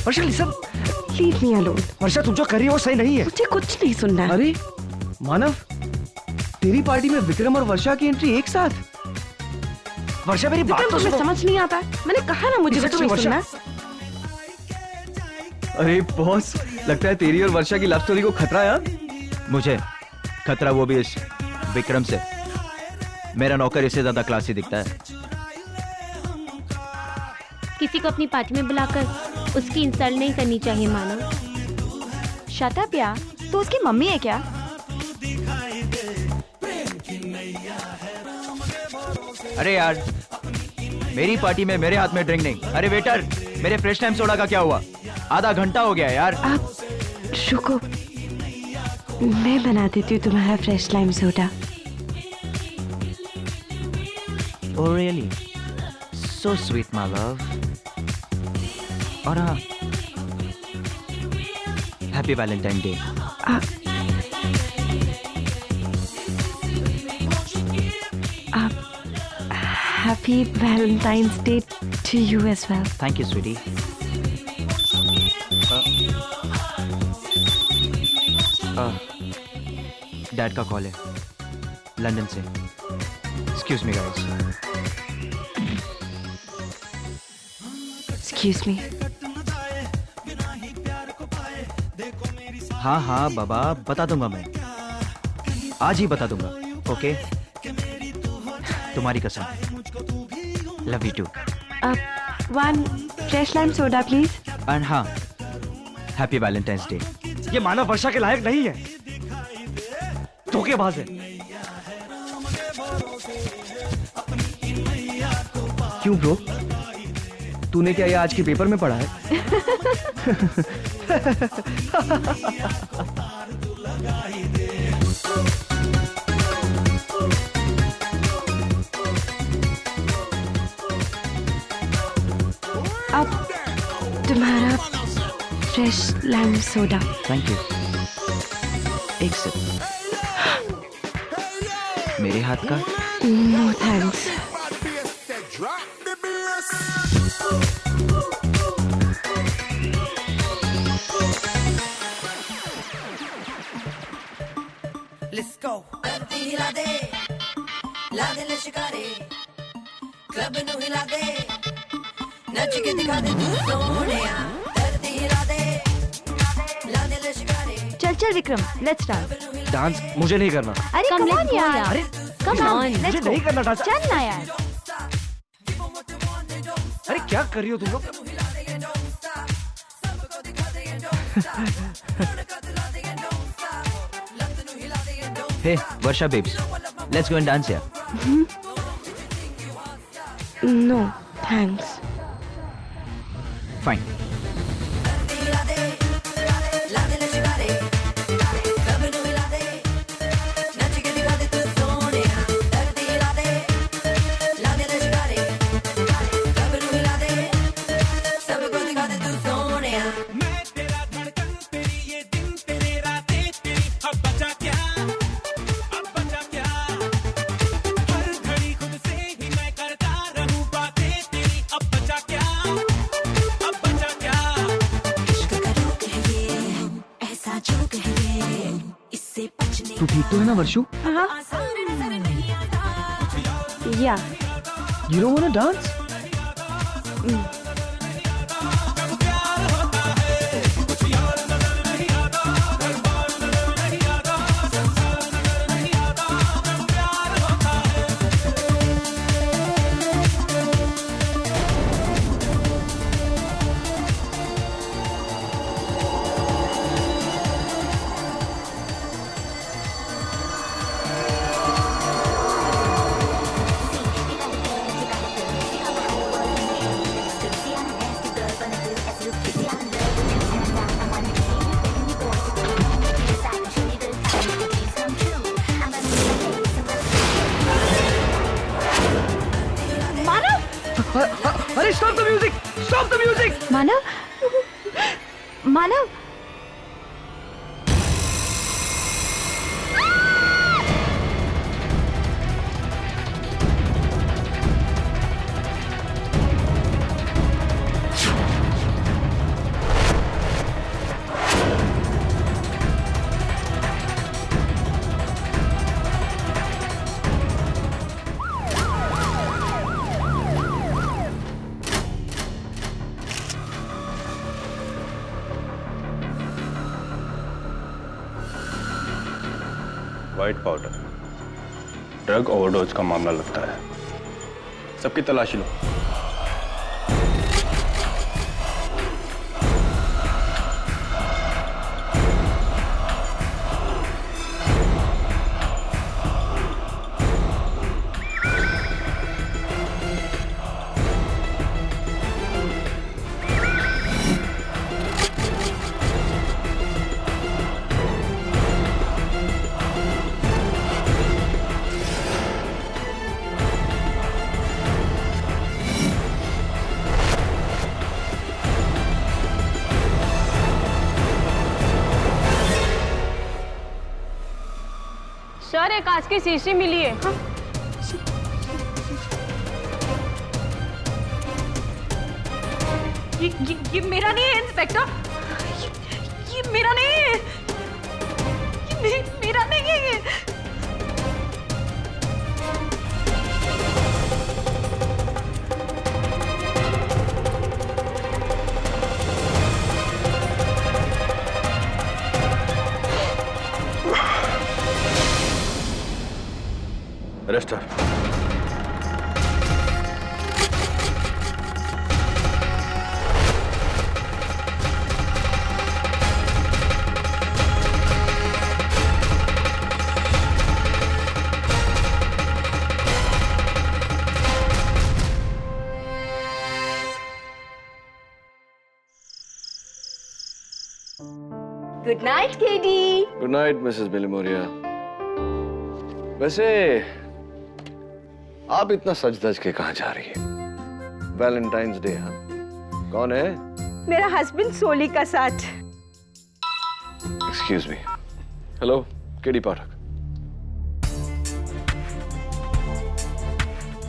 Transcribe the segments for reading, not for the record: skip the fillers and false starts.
वर्षा listen, leave me alone. वर्षा तुम जो कर रही हो वो सही नहीं है। मुझे कुछ नहीं सुनना। अरे मानव, तेरी पार्टी में विक्रम और वर्षा की एंट्री एक साथ। वर्षा मेरी बात तो तुम्हें समझ नहीं आता। मैंने कहा ना मुझे कुछ नहीं सुनना। अरे बॉस, लगता है तेरी और वर्षा की लव स्टोरी को खतरा है यार। मुझे खतरा वो भी इस विक्रम से। मेरा नौकर इससे ज्यादा क्लासी दिखता है। किसी को अपनी पार्टी में बुलाकर उसकी इंसल्ट नहीं करनी चाहिए मानो। शट अप यार, तो उसकी मम्मी है क्या? अरे यार, मेरी पार्टी में मेरे हाथ में ड्रिंक नहीं। अरे वेटर, मेरे फ्रेश टाइम सोडा का क्या हुआ? आधा घंटा हो गया यार। आप रुको, मैं बना देती हूँ तुम्हारा fresh lime soda. Oh really? So sweet, my love. और हाँ, happy Valentine day. Happy Valentine's day to you as well. Thank you sweetie. Dad का कॉल है लंदन से। Excuse me guys. Excuse me. हाँ हाँ बाबा, बता दूंगा मैं, आज ही बता दूंगा। ओके, तुम्हारी कसम। Love you too. One fresh lime soda please. And हाँ, हैप्पी वैलेंटाइंस डे। ये मानव वर्षा के लायक नहीं है, धोखेबाज है। क्यों ब्रो, तूने क्या ये आज के पेपर में पढ़ा है? अब तुम्हारा fresh lime soda. Thank you. एक सिप। मेरे हाथ का? No thanks. Let's go. धरती हिला दे, ला दे ले शिकारे, क्लब नू हिला दे, नच के दिखा दे तू सोनिया। धरती हिला दे, ला दे ले शिकारे। चल चल विक्रम, लेट्स डांस। डांस मुझे नहीं करना। अरे कम ऑन यार। अरे कम ऑन, मुझे नहीं करना डांस। चल ना यार। अरे क्या कर रही हो तुम लोग? Hey, Varsha babes, let's go and dance here. No thanks. Fine. तू ठीक तो है ना वर्षु? हाँ। या You don't wanna dance? अरे stop the music! Stop the music! Manav, Manav, white powder. Drug overdose का मामला लगता है। सबकी तलाशी लो। सर, एक कांच की शीशी मिली है। हाँ? ये मेरा नहीं है इंस्पेक्टर, ये मेरा नहीं है, ये मेरा नहीं है ये। Arrest. Good night KD. Good night Mrs Bilimoria. वैसे आप इतना सज धज के कहाँ जा रही है? Valentine's day. हाँ, कौन है? मेरा हस्बैंड सोली का साथ। Excuse me. हेलो, केडी पाठक।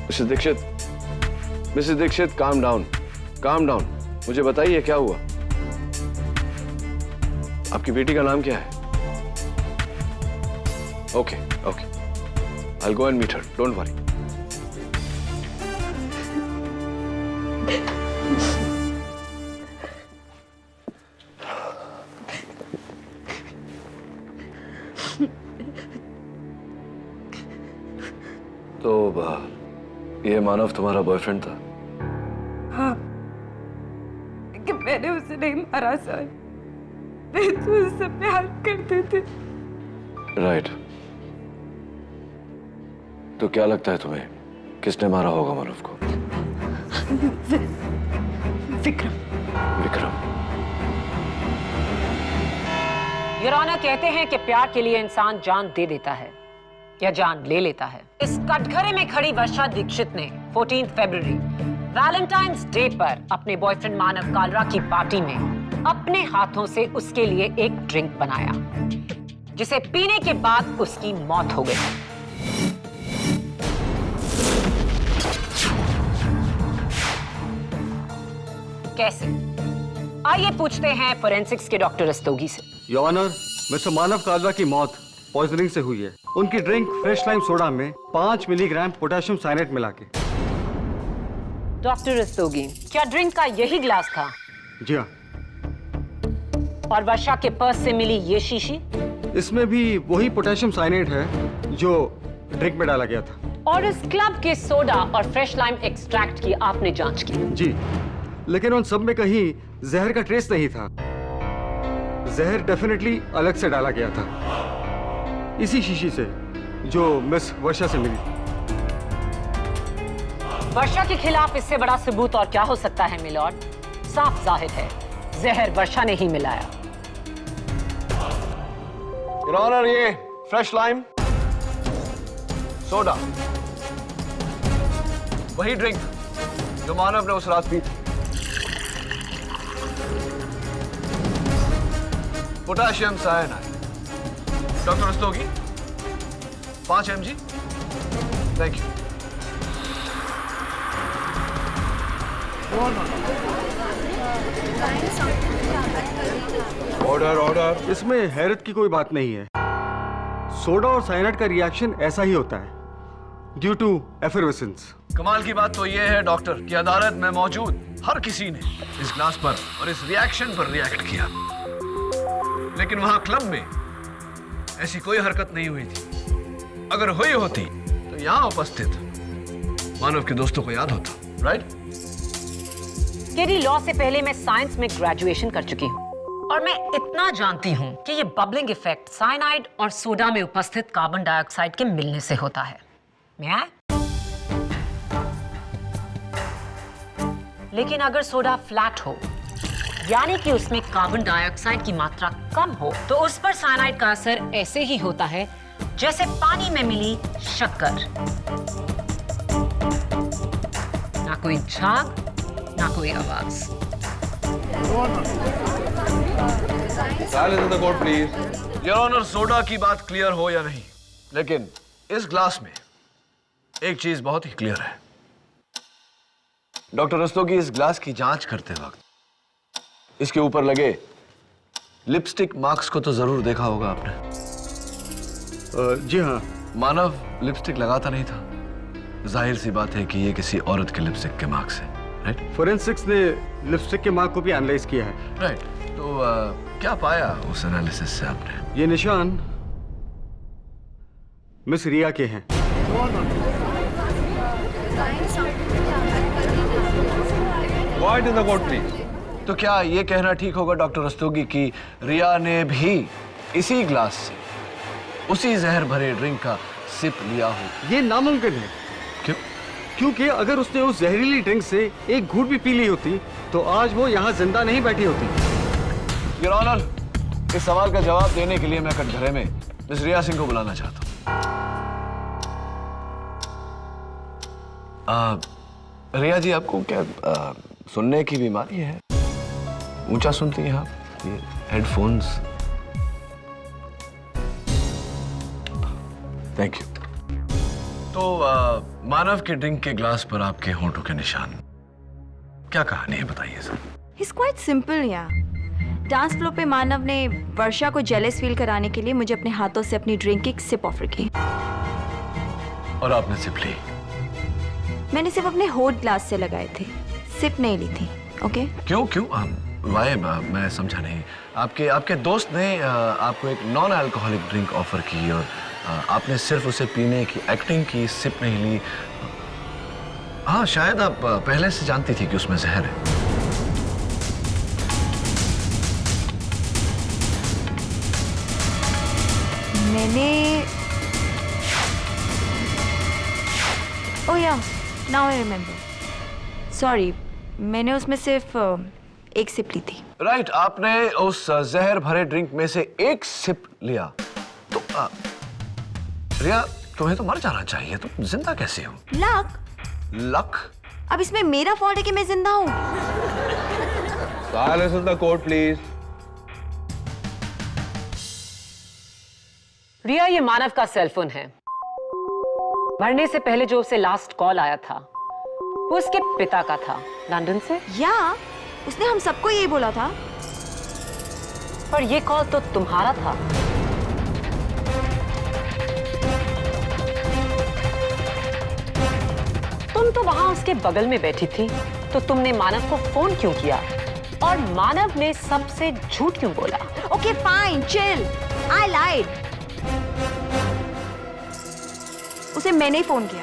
Mrs Dixit, calm down, calm down. मुझे बताइए क्या हुआ? आपकी बेटी का नाम क्या है? Okay okay, I'll go and meet her. Don't worry. तो ये मानव तुम्हारा बॉयफ्रेंड था? हाँ, कि मैंने उसे नहीं मारा सर, मैं तो उससे प्यार करते थे। राइट। तो क्या लगता है तुम्हें, किसने मारा होगा मानव को? विक्रम। विक्रम। योर ऑनर, कहते हैं कि प्यार के लिए इंसान जान दे देता है या जान ले लेता है। इस कटघरे में खड़ी वर्षा दीक्षित ने 14 फरवरी वैलेंटाइंस डे पर अपने बॉयफ्रेंड मानव कालरा की पार्टी में अपने हाथों से उसके लिए एक ड्रिंक बनाया, जिसे पीने के बाद उसकी मौत हो गई। कैसे? आइए पूछते हैं फोरेंसिक्स के डॉक्टर रस्तोगी से। योर ऑनर, मिस्टर मानव कालरा की मौत पॉइजनिंग से हुई है। उनकी ड्रिंक फ्रेश लाइम सोडा में 5 मिलीग्राम पोटेशियम साइनेट मिला के। डॉक्टर रस्तोगी, क्या ड्रिंक का यही ग्लास था? जी हाँ। और वर्षा के पर्स से मिली ये शीशी? इसमें भी वही पोटेशियम साइनेट है जो ड्रिंक में डाला गया था। और इस क्लब के सोडा और फ्रेश लाइम एक्सट्रैक्ट की आपने जांच की? जी, लेकिन उन सब में कहीं जहर का ट्रेस नहीं था। जहर डेफिनेटली अलग से डाला गया था, इसी शीशी से जो मिस वर्षा से मिली। वर्षा के खिलाफ इससे बड़ा सबूत और क्या हो सकता है मिलॉर्ड? साफ जाहिर है, जहर वर्षा ने ही मिलाया। योर ऑनर, ये फ्रेश लाइम सोडा, वही ड्रिंक जो मानव ने उस रात पी थी। Potassium cyanide. Doctor Rastogi, 5 mg। Thank you. Order order. इसमें हैरत की कोई बात नहीं है। सोडा और साइनाइड का रिएक्शन ऐसा ही होता है, ड्यू टू एफरवेसेंस। कमाल की बात तो यह है डॉक्टर कि अदालत में मौजूद हर किसी ने इस ग्लास पर और इस रिएक्शन पर रिएक्ट किया, लेकिन वहां क्लब में ऐसी कोई हरकत नहीं हुई थी। अगर हुई होती तो यहाँ उपस्थित मानव के दोस्तों को याद होता, राइट? केडी, लॉ से पहले मैं साइंस में ग्रेजुएशन कर चुकी हूँ और मैं इतना जानती हूँ कि ये बबलिंग इफेक्ट साइनाइड और सोडा में उपस्थित कार्बन डाइऑक्साइड के मिलने से होता है। मैं लेकिन अगर सोडा फ्लैट हो, यानी कि उसमें कार्बन डाइऑक्साइड की मात्रा कम हो, तो उस पर साइनाइड का असर ऐसे ही होता है जैसे पानी में मिली शक्कर। ना कोई झाग, ना कोई आवाज। Silence in the court, please. Your honour, soda की बात क्लियर हो या नहीं, लेकिन इस ग्लास में एक चीज बहुत ही क्लियर है। डॉक्टर रस्तोगी, इस ग्लास की जांच करते वक्त इसके ऊपर लगे लिपस्टिक मार्क्स को तो जरूर देखा होगा आपने। जी हाँ। मानव लिपस्टिक लगाता नहीं था। जाहिर सी बात है कि ये किसी औरत के लिपस्टिक के मार्क्स हैं, राइट? फोरेंसिक्स ने लिपस्टिक के मार्क को भी एनालाइज किया है। राइट। तो क्या पाया उस एनालिसिस से आपने? ये निशान मिस रिया के हैं। Quiet in the court, please. तो क्या ये कहना ठीक होगा डॉक्टर रस्तोगी कि रिया ने भी इसी ग्लास से उसी जहर भरे ड्रिंक का सिप लिया हो? ये नामुमकिन है। क्यों? क्योंकि अगर उसने उस जहरीली ड्रिंक से एक घूंट भी पी ली होती तो आज वो यहाँ जिंदा नहीं बैठी होती। योर ऑनर, इस सवाल का जवाब देने के लिए मैं कटघरे में मिस रिया सिंह को बुलाना चाहता हूँ। रिया जी, आपको क्या सुनने की बीमारी है? ऊंचा सुनती हैं आप? ये हेडफोन्स। Thank you. तो मानव के ड्रिंक के ग्लास पर आपके होंठों के निशान, क्या कहानी है, बताइए sir. It's quite simple, yeah. Dance floor पे मानव ने वर्षा को जेलस फील कराने के लिए मुझे अपने हाथों से अपनी ड्रिंक की सिप ऑफर की और आपने सिप ली? मैंने सिर्फ अपने होठ ग्लास से लगाए थे, सिप नहीं ली थी। ओके? क्यों क्यों? वाई? मैं समझा नहीं। आपके दोस्त ने आपको एक नॉन अल्कोहलिक ड्रिंक ऑफर की और आपने सिर्फ उसे पीने की एक्टिंग की, सिप नहीं ली। हाँ, शायद आप पहले से जानती थी कि उसमें जहर है। मैंने ओह या, नाउ आई रिमेम्बर। सॉरी, मैंने उसमें सिर्फ एक सिप ली थी। राइट, आपने उस जहर भरे ड्रिंक में से एक सिप लिया। तो रिया, तुम्हें तो मर जाना चाहिए, तुम जिंदा कैसे हो? लक? अब इसमें मेरा फॉल्ट है कि मैं जिंदा हूँ? Silence in the court, please. रिया, ये मानव का सेलफोन है। मरने से पहले जो उसे लास्ट कॉल आया था वो उसके पिता का था, लंदन से। या, उसने हम सबको यही बोला था। पर ये कॉल तो तुम्हारा था। तुम तो वहां उसके बगल में बैठी थी, तो तुमने मानव को फोन क्यों किया? और मानव ने सबसे झूठ क्यों बोला? ओके फाइन, चिल, आई लाइड। उसे मैंने ही फोन किया।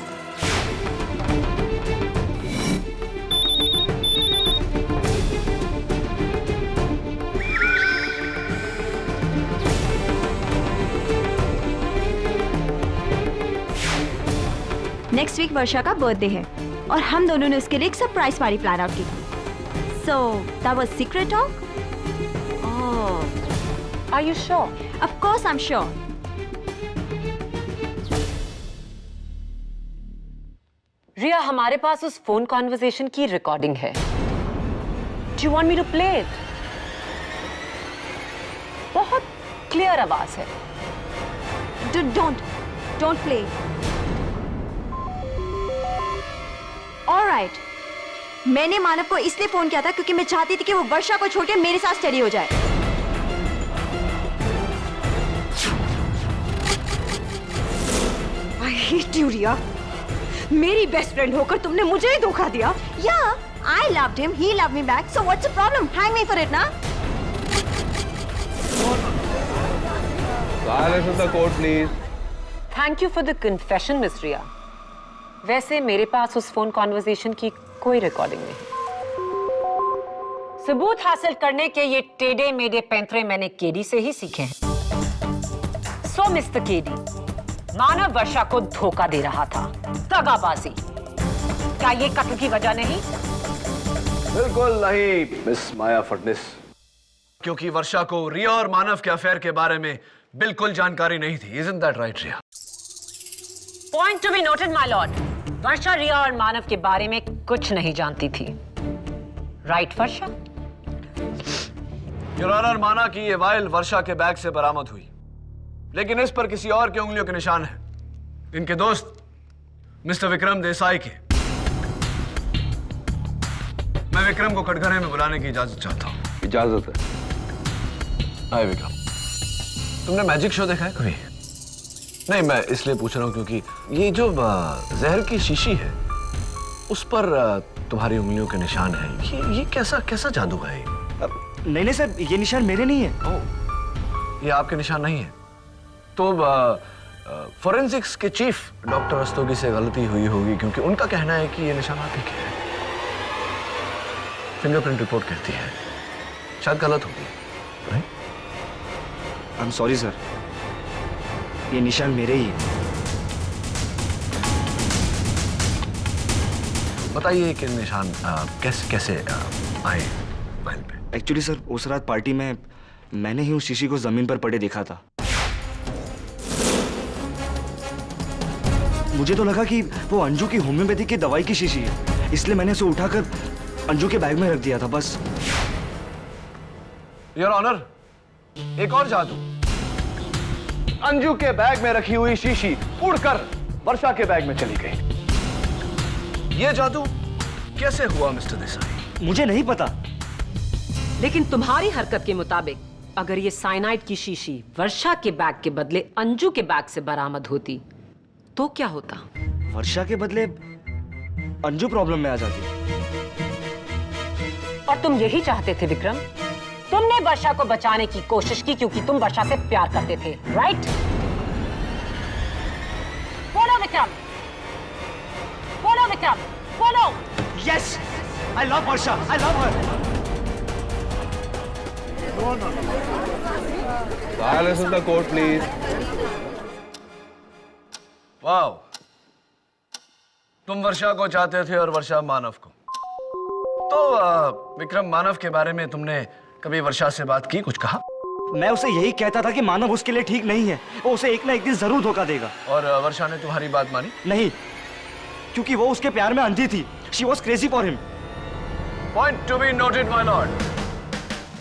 नेक्स्ट वीक वर्षा का बर्थडे है और हम दोनों ने उसके लिए एक सरप्राइज पार्टी प्लान आउट की। So that was secret talk. Oh, are you sure? Of course I am sure. Riya, हमारे पास उस फोन कॉन्वर्सेशन की रिकॉर्डिंग है। Do you want me to play it? बहुत क्लियर आवाज है। Don't play. All right. मैंने मानव को इसलिए फोन किया था क्योंकि मैं चाहती थी कि वो वर्षा को छोड़ के मेरे साथ स्टडी हो जाए। I hate you, रिया। मेरी बेस्ट फ्रेंड होकर तुमने मुझे ही धोखा दिया। Yeah, I loved him, he loved me back. So what's the problem? Hang me for it, ना? Silence in the court, please. Thank you for the confession miss Riya. वैसे मेरे पास उस फोन कॉन्वर्सेशन की कोई रिकॉर्डिंग नहीं। सबूत हासिल करने के ये टेढ़े मेढ़े पैंतरे मैंने केडी से ही सीखे हैं। सो मिस्टर केडी, मानव वर्षा को धोखा दे रहा था, दगाबाजी। क्या ये कत्ल की वजह नहीं? बिल्कुल नहीं मिस माया फडनिस, क्योंकि वर्षा को रिया और मानव के अफेयर के बारे में बिल्कुल जानकारी नहीं थी। Isn't that right, Riya? Point to be noted my lord. Varsha Riya और मानव के बारे में कुछ नहीं जानती थी। Right Varsha? योर ऑनर, माना कि ये वायल वर्षा के बैग से बरामद हुई, लेकिन इस पर किसी और के उंगलियों के निशान हैं। इनके दोस्त मिस्टर विक्रम देसाई के। मैं विक्रम को कटघरे में बुलाने की इजाजत चाहता हूँ। इजाजत है। हाय विक्रम, तुमने मैजिक शो देखा है कभी? नहीं, मैं इसलिए पूछ रहा हूँ क्योंकि ये जो जहर की शीशी है उस पर तुम्हारी उंगलियों के निशान हैं। ये कैसा जादू है? नहीं सर, ये निशान मेरे नहीं है। ओह, ये आपके निशान नहीं है? तो फोरेंसिक्स के चीफ डॉक्टर रस्तोगी से गलती हुई होगी, क्योंकि उनका कहना है कि ये निशान आप ही के हैं। फिंगरप्रिंट रिपोर्ट कहती है, शायद गलत होगी। आई एम सॉरी सर, ये निशान मेरे ही है। बताइए कि निशान कैसे आए फाइल पे? एक्चुअली सर, उस रात पार्टी में मैंने ही उस शीशी को जमीन पर पड़े देखा था। मुझे तो लगा कि वो अंजू की होम्योपैथी की दवाई की शीशी है, इसलिए मैंने उसे उठाकर अंजू के बैग में रख दिया था, बस। योर ऑनर, एक और जादू। अंजू के बैग में रखी हुई शीशी उड़कर वर्षा के बैग में चली गई। ये जादू कैसे हुआ मिस्टर देसाई? मुझे नहीं पता। लेकिन तुम्हारी हरकत के मुताबिक अगर ये साइनाइड की शीशी वर्षा के बैग के बदले अंजू के बैग से बरामद होती तो क्या होता? वर्षा के बदले अंजू प्रॉब्लम में आ जाती। और तुम यही चाहते थे विक्रम? तुमने वर्षा को बचाने की कोशिश की क्योंकि तुम वर्षा से प्यार करते थे, राइट? बोलो विक्रम, बोलो विक्रम, बोलो। Yes, I love Varsha, I love her. Silence in the court, please. Wow, तुम वर्षा को चाहते थे और वर्षा मानव को। तो विक्रम, मानव के बारे में तुमने कभी वर्षा से बात की, कुछ कहा? मैं उसे यही कहता था कि मानव उसके लिए ठीक नहीं है, वो उसे एक ना एक दिन जरूर धोखा देगा। और वर्षा ने तुम्हारी बात मानी? नहीं, क्योंकि वो उसके प्यार में अंधी थी। She was crazy for him. Point to be noted, my lord.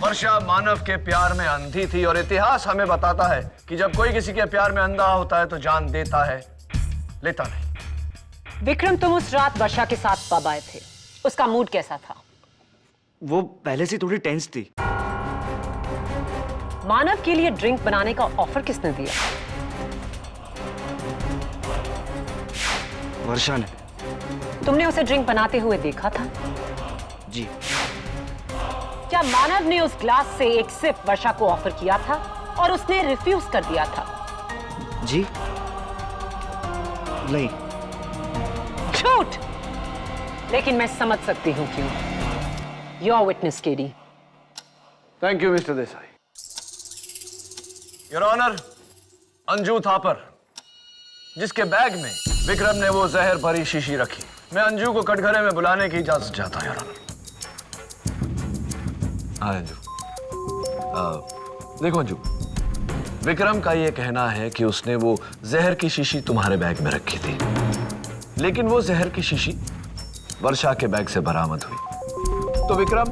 वर्षा मानव के प्यार में अंधी थी, और इतिहास हमें बताता है कि जब कोई किसी के प्यार में अंधा होता है तो जान देता है, लेता नहीं। विक्रम, तुम उस रात वर्षा के साथ पब आए थे, उसका मूड कैसा था? वो पहले से थोड़ी टेंस थी। मानव के लिए ड्रिंक बनाने का ऑफर किसने दिया? वर्षा ने। तुमने उसे ड्रिंक बनाते हुए देखा था? जी। क्या मानव ने उस ग्लास से एक सिप वर्षा को ऑफर किया था और उसने रिफ्यूज कर दिया था? जी नहीं। झूठ। लेकिन मैं समझ सकती हूं क्यों। Your witness KD. Thank you mister Desai. Your honour, Anju Thapar, जिसके बैग में विक्रम ने वो जहर भरी शीशी रखी, मैं अंजू को कटघरे में बुलाने की इजाजत चाहता हूं, योर ऑनर। हाँ अंजू, देखो अंजू, विक्रम का ये कहना है कि उसने वो जहर की शीशी तुम्हारे बैग में रखी थी, लेकिन वो जहर की शीशी वर्षा के बैग से बरामद हुई। तो विक्रम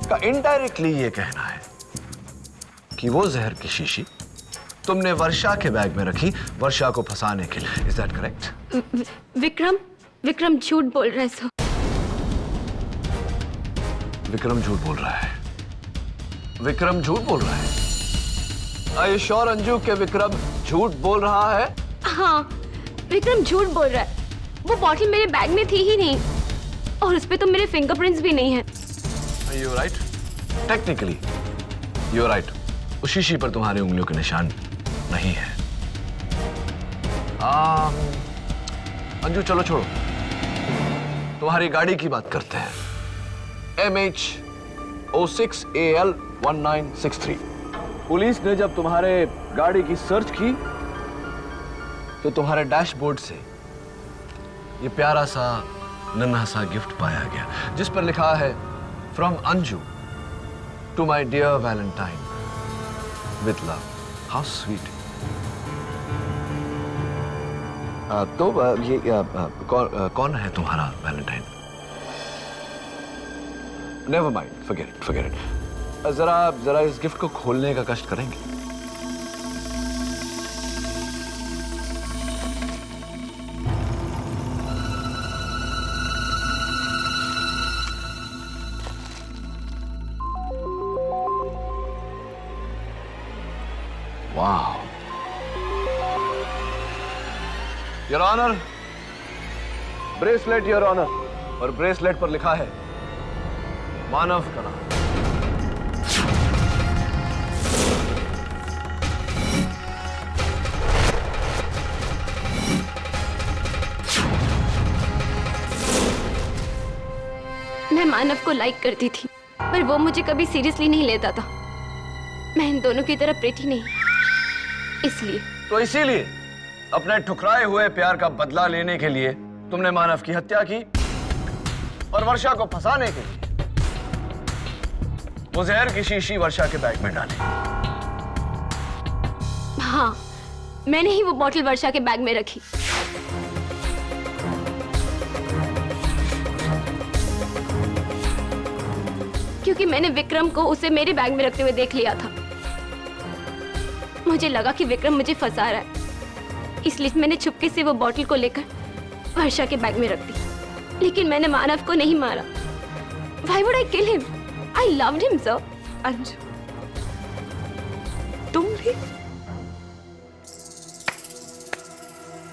का इनडायरेक्टली ये कहना है कि वो जहर की शीशी तुमने वर्षा के बैग में रखी वर्षा को फंसाने के लिए। Is that correct? विक्रम झूठ बोल रहा है सर। विक्रम झूठ बोल रहा है। विक्रम झूठ बोल रहा है। Are you sure अंजू के विक्रम झूठ बोल रहा है? हाँ, विक्रम झूठ बोल रहा है। वो बॉटल मेरे बैग में थी ही नहीं, और उस पे तो मेरे फिंगरप्रिंट्स भी नहीं हैं। You're right. Technically, you're right. उस शीशी पर तुम्हारी उंगलियों के निशान नहीं है। अंजू चलो छोड़ो, तुम्हारी गाड़ी की बात करते हैं। MH06AL1963। पुलिस ने जब तुम्हारे गाड़ी की सर्च की तो तुम्हारे डैशबोर्ड से ये प्यारा सा नन्हा सा गिफ्ट पाया गया, जिस पर लिखा है from Anju to my dear Valentine with love. How sweet. तो ये कौन है तुम्हारा Valentine? Never mind, forget it. जरा इस गिफ्ट को खोलने का कष्ट करेंगे? वाह, your honour, bracelet your honour. और ब्रेसलेट पर लिखा है मानव का नाम। मैं मानव को लाइक करती थी, पर वो मुझे कभी सीरियसली नहीं लेता था। मैं इन दोनों की तरह प्रेटी नहीं, इसलिए। तो इसीलिए अपने ठुकराए हुए प्यार का बदला लेने के लिए तुमने मानव की हत्या की और वर्षा को फंसाने के लिए वो जहर की शीशी वर्षा के बैग में डाली। हाँ, मैंने ही वो बॉटल वर्षा के बैग में रखी। क्योंकि मैंने विक्रम को उसे मेरे बैग में रखते हुए देख लिया था। मुझे लगा कि विक्रम मुझे फंसा रहा है, इसलिए मैंने चुपके से वो बॉटल को लेकर वर्षा के बैग में रख दी। लेकिन मैंने मानव को नहीं मारा। Why would I kill him? I loved him, sir. Anju, तुम भी?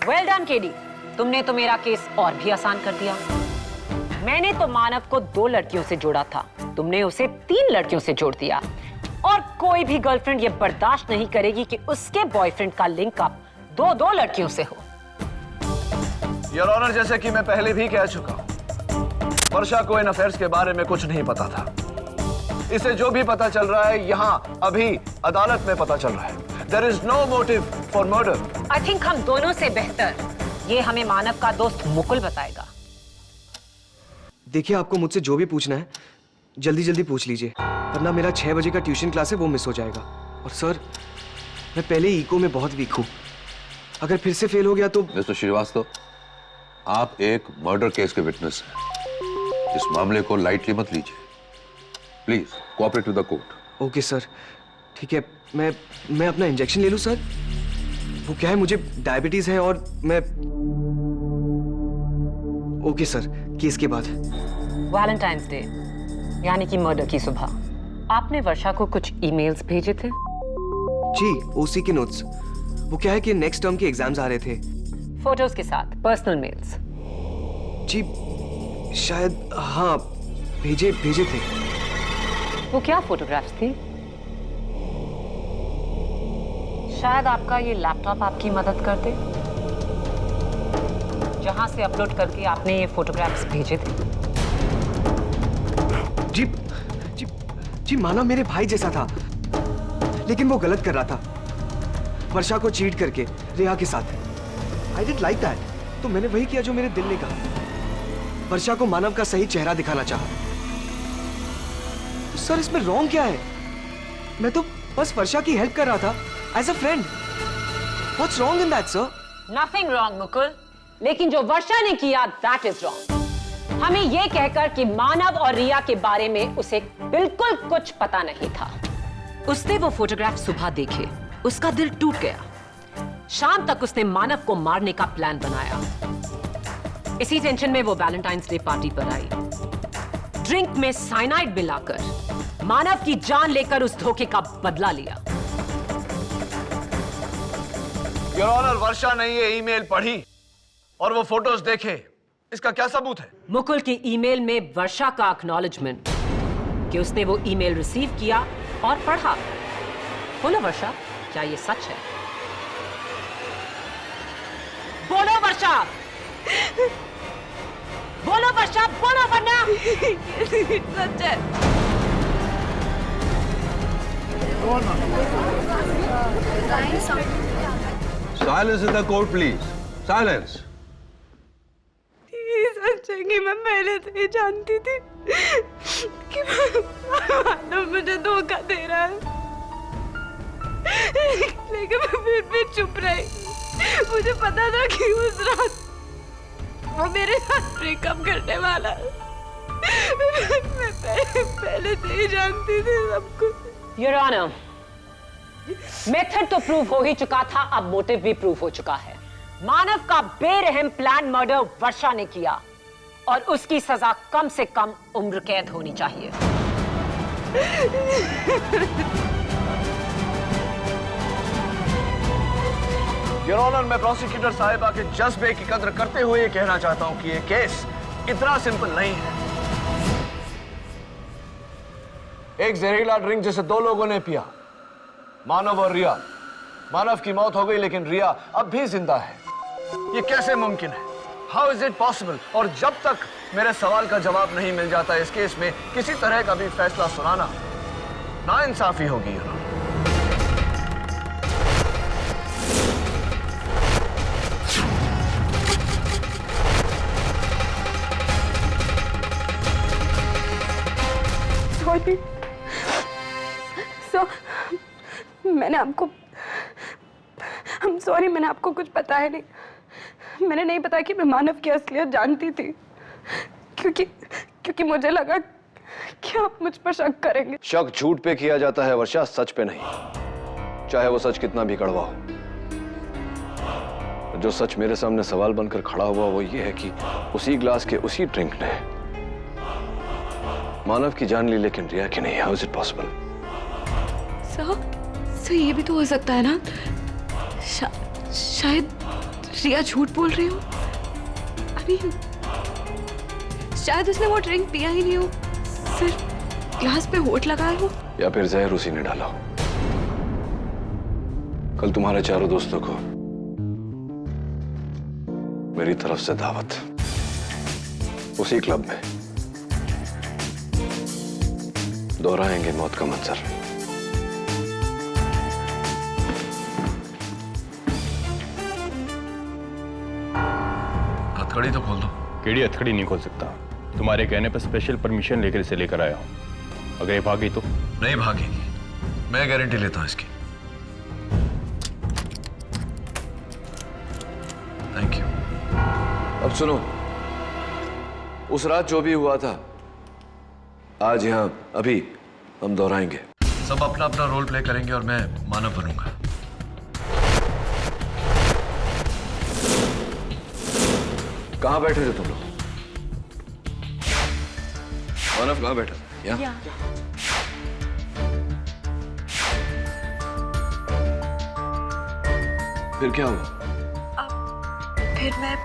वेल डन केडी, तुमने तो मेरा केस और भी आसान कर दिया। मैंने तो मानव को 2 लड़कियों से जोड़ा था, तुमने उसे 3 लड़कियों से जोड़ दिया। और कोई भी गर्लफ्रेंड ये बर्दाश्त नहीं करेगी कि उसके बॉयफ्रेंड का लिंक अप 2 लड़कियों से हो। योर ऑनर, जैसे कि मैं पहले भी कह चुका हूं, वर्षा को इन अफेयर्स के बारे में कुछ नहीं पता था। इसे जो भी पता चल रहा है यहाँ अभी अदालत में पता चल रहा है। There is no motive for murder. I think हम दोनों से बेहतर ये हमें मानव का दोस्त मुकुल बताएगा। देखिए, आपको मुझसे जो भी पूछना है जल्दी जल्दी पूछ लीजिए, वरना मेरा 6 बजे का ट्यूशन क्लास है वो मिस हो जाएगा। और सर, मैं पहले ही इको में बहुत वीक हूँ, अगर फिर से फेल हो गया तो। मिस्टर श्रीवास्तव, आप एक मर्डर केस के विटनेस हैं। इस मामले को लाइटली मत लीजिए। Please cooperate with the court. Okay sir, ठीक है। मैं अपना इंजेक्शन ले लूँ सर? वो क्या है, मुझे डायबिटीज है और मैं। ओके सर, केस के बाद। वैलेंटाइंस डे यानी कि मर्डर की सुबह आपने वर्षा को कुछ ईमेल्स भेजे थे? जी, ओसी के नोट्स। वो क्या है कि नेक्स्ट टर्म के एग्जाम्स आ रहे थे। फोटोज के साथ, पर्सनल मेल्स? जी शायद, हाँ, भेजे थे। वो क्या फोटोग्राफ्स थी? शायद आपका ये लैपटॉप आपकी मदद करते, जहां से अपलोड करके आपने ये फोटोग्राफ्स भेजे थे। जी मानव मेरे भाई जैसा था, लेकिन वो गलत कर रहा था, वर्षा को चीट करके रिया के साथ। आई डिडंट लाइक दैट, तो मैंने वही किया जो मेरे दिल ने कहा। वर्षा को मानव का सही चेहरा दिखाना चाहा। तो सर, इसमें रॉन्ग क्या है? मैं तो बस वर्षा की हेल्प कर रहा था as a friend. What's wrong in that sir? Nothing wrong Mukul, लेकिन जो वर्षा ने किया दैट इज रॉन्ग। हमें यह कहकर कि मानव और रिया के बारे में उसे बिल्कुल कुछ पता नहीं था। उसने वो फोटोग्राफ सुबह देखे, उसका दिल टूट गया। शाम तक उसने मानव को मारने का प्लान बनाया। इसी टेंशन में वो वैलेंटाइंस डे पार्टी पर आई। ड्रिंक में साइनाइड मिलाकर मानव की जान लेकर उस धोखे का बदला लिया। योर ऑनर, वर्षा ने ये ईमेल पढ़ी और वो फोटोज देखे, इसका क्या सबूत है? मुकुल की ईमेल में वर्षा का एक्नॉलेजमेंट कि उसने वो ईमेल रिसीव किया और पढ़ा। बोलो वर्षा, क्या ये सच है? बोलो वर्षा, बोलो वर्षा, बोलो वरना। सच है। Silence in the court, please. Silence. ये सच है कि मैं पहले से ही जानती थी कि मानव मुझे धोखा दे रहा है, लेकिन मैं फिर भी चुप रही। मुझे पता था कि उस रात वो मेरे साथ ब्रेकअप करने वाला है। मैं पहले से ही जानती थी सब कुछ। योर ऑनर, मेथड तो प्रूव हो ही चुका था, अब मोटिव भी प्रूव हो चुका है। मानव का बेरहम प्लान मर्डर वर्षा ने किया और उसकी सजा कम से कम उम्र कैद होनी चाहिए। योर ऑनर, मैं प्रोसिक्यूटर साहिबा के जज्बे की कद्र करते हुए ये कहना चाहता हूं कि ये केस इतना सिंपल नहीं है। एक जहरीला ड्रिंक जिसे दो लोगों ने पिया, मानव और रिया। मानव की मौत हो गई लेकिन रिया अब भी जिंदा है। ये कैसे मुमकिन है? How is it possible? और जब तक मेरे सवाल का जवाब नहीं मिल जाता इस केस में किसी तरह का भी फैसला सुनाना नाइंसाफी होगी। योर ऑनर, मैंने आपको मैंने आपको कुछ बताया नहीं। मैंने नहीं बताया कि मैं मानव की असलियत जानती थी, क्योंकि मुझे लगा कि आप मुझ पर शक करेंगे। शक झूठ पे किया जाता है वर्षा, सच पे नहीं, चाहे वो सच कितना भी कड़वा हो। जो सच मेरे सामने सवाल बनकर खड़ा हुआ वो ये है कि उसी ग्लास के उसी ड्रिंक ने मानव की जान ली लेकिन रिया की नहीं। How is it possible? Sir ये भी तो हो सकता है ना, शायद रिया झूठ बोल रही हो। अभी शायद उसने वो ड्रिंक पिया ही नहीं हो, सिर्फ ग्लास पे होठ लगाया हो। या फिर जहर उसी ने डाला हो। कल तुम्हारे चारों दोस्तों को मेरी तरफ से दावत, उसी क्लब में दोहराएंगे मौत का मंजर। हथकड़ी तो खोल दो। केड़ी हथकड़ी नहीं खोल सकता। तुम्हारे कहने पर स्पेशल परमिशन लेकर इसे लेकर आया हूं। अगर ये भागी तो? नहीं भागेगी, मैं गारंटी लेता हूं इसकी। Thank you. अब सुनो, उस रात जो भी हुआ था आज यहां अभी हम दोहराएंगे। सब अपना अपना रोल प्ले करेंगे और मैं मानव बनूंगा। कहां बैठे थे तुम लोग? मानव कहां बैठा? यहाँ? फिर क्या हुआ? फिर मैं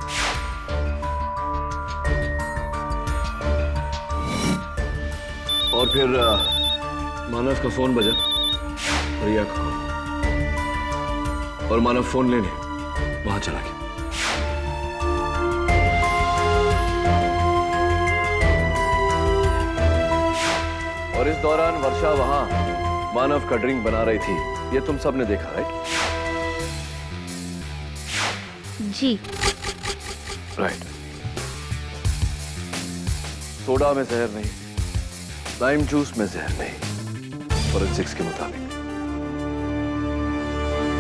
और फिर मानव का फोन बजा, रिया का, और मानव फोन लेने वहां चला गया। और इस दौरान वर्षा वहां मानव का ड्रिंक बना रही थी। ये तुम सब ने देखा, राइट? जी राइट। सोडा में जहर नहीं, लाइम जूस में जहर नहीं, फोरेंसिक्स के मुताबिक।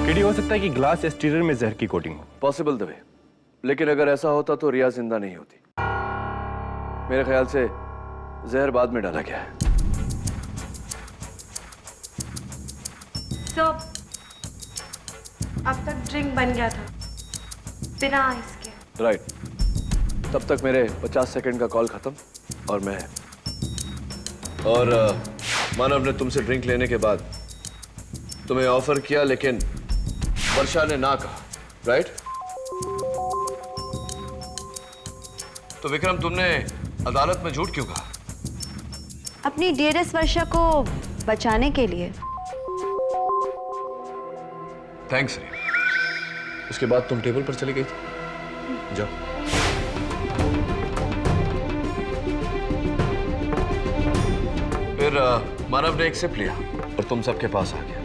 केडी हो सकता है कि ग्लास या स्टीरर में जहर की कोटिंग हो। पॉसिबल दबे, लेकिन अगर ऐसा होता तो रिया जिंदा नहीं होती। मेरे ख्याल से जहर बाद में डाला गया है। तो अब तक ड्रिंक बन गया था बिना आइस के। राइट। तब तक मेरे 50 सेकंड का कॉल खत्म और मानव ने तुमसे ड्रिंक लेने के बाद तुम्हें ऑफर किया लेकिन वर्षा ने ना कहा, राइट? तो विक्रम, तुमने अदालत में झूठ क्यों कहा? अपनी डियरेस्ट वर्षा को बचाने के लिए। थैंक्स रे। उसके बाद तुम टेबल पर चली गई थी। जाओ। फिर मानव ने एक सिप लिया और तुम सबके पास आ गया।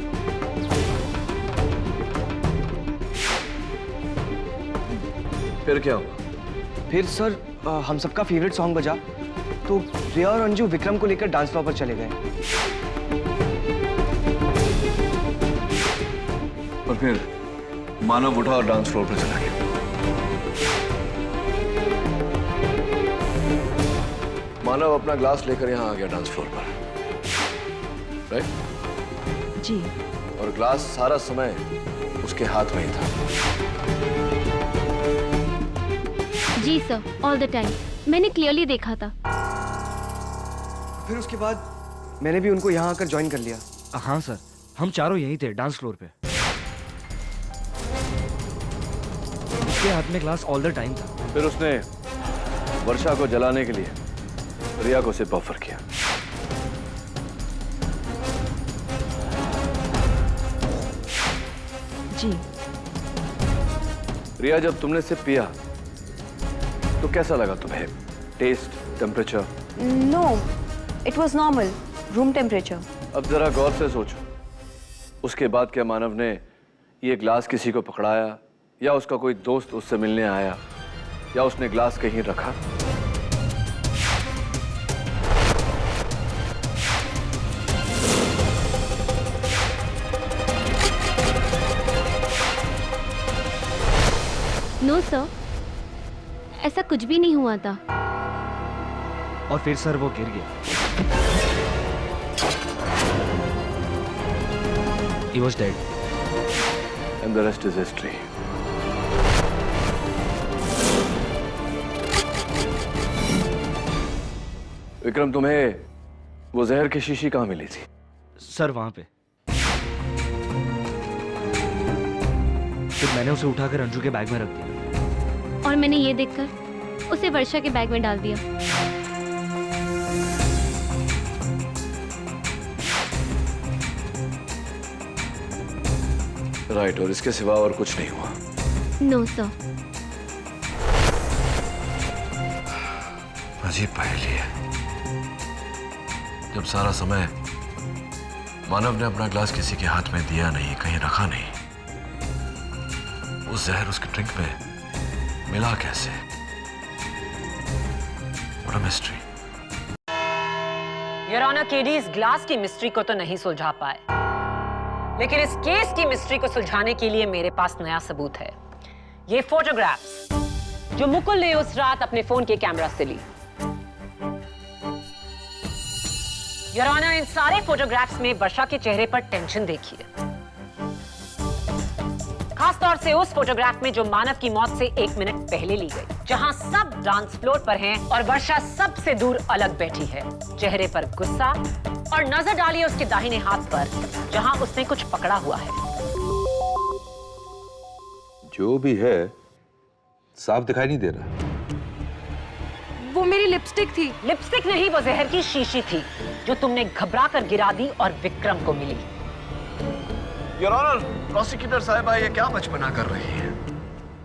फिर क्या हुआ? फिर सर हम सबका फेवरेट सॉन्ग बजा तो रिया और अंजू विक्रम को लेकर डांस फ्लोर पर चले गए। और फिर मानव उठा और डांस फ्लोर पर चला गया। मानव अपना ग्लास लेकर यहां आ गया डांस फ्लोर पर, राइट? जी। और ग्लास सारा समय उसके हाथ में ही था। जी सर, ऑल द टाइम मैंने क्लियरली देखा था। फिर उसके बाद मैंने भी उनको यहाँ आकर ज्वाइन कर लिया। हाँ सर, हम चारों यहीं थे डांस फ्लोर पे। उसके हाथ में ग्लास ऑल द टाइम था। फिर उसने वर्षा को जलाने के लिए रिया को सिप ऑफर किया। जी। रिया, जब तुमने सिप पिया तो कैसा लगा तुम्हें? Taste, temperature? No, it was normal, room temperature. अब जरा गौर से सोचो, उसके बाद क्या मानव ने ये ग्लास किसी को पकड़ाया, या उसका कोई दोस्त उससे मिलने आया, या उसने ग्लास कहीं रखा? नो सर, ऐसा कुछ भी नहीं हुआ था। और फिर सर वो गिर गया। He was dead. And the rest is history. Vikram, तुम्हें वो जहर की शीशी कहाँ मिली थी? सर वहां पे। फिर मैंने उसे उठाकर अंजू के बैग में रख दिया। और मैंने ये देखकर उसे वर्षा के बैग में डाल दिया। राइट, और इसके सिवा और कुछ नहीं हुआ? No sir. अजीब पहेली है। जब सारा समय मानव ने अपना ग्लास किसी के हाथ में दिया नहीं, कहीं रखा नहीं, वो जहर उसके ड्रिंक में मिला कैसे? What a mystery. Your honour, KD इस ग्लास की मिस्ट्री को तो नहीं सुलझा पाए, लेकिन इस केस की मिस्ट्री को सुलझाने के लिए मेरे पास नया सबूत है। ये फोटोग्राफ्स जो मुकुल ने उस रात अपने फोन के कैमरा से ली। योर ऑनर, इन सारे फोटोग्राफ्स में वर्षा के चेहरे पर टेंशन देखिए, खास तौर से उस फोटोग्राफ में जो मानव की मौत से 1 मिनट पहले ली गई, जहां सब डांस फ्लोर पर हैं और वर्षा सबसे दूर अलग बैठी है, चेहरे पर गुस्सा, और नजर डालिए उसके दाहिने हाथ पर जहां उसने कुछ पकड़ा हुआ है। जो भी है साफ दिखाई नहीं दे रहा। वो मेरी लिपस्टिक थी। लिपस्टिक नहीं, वो जहर की शीशी थी जो तुमने घबरा कर गिरा दी और विक्रम को मिली। योर ऑनर, प्रोसिक्यूटर साहिबा ये क्या बचपना कर रही है?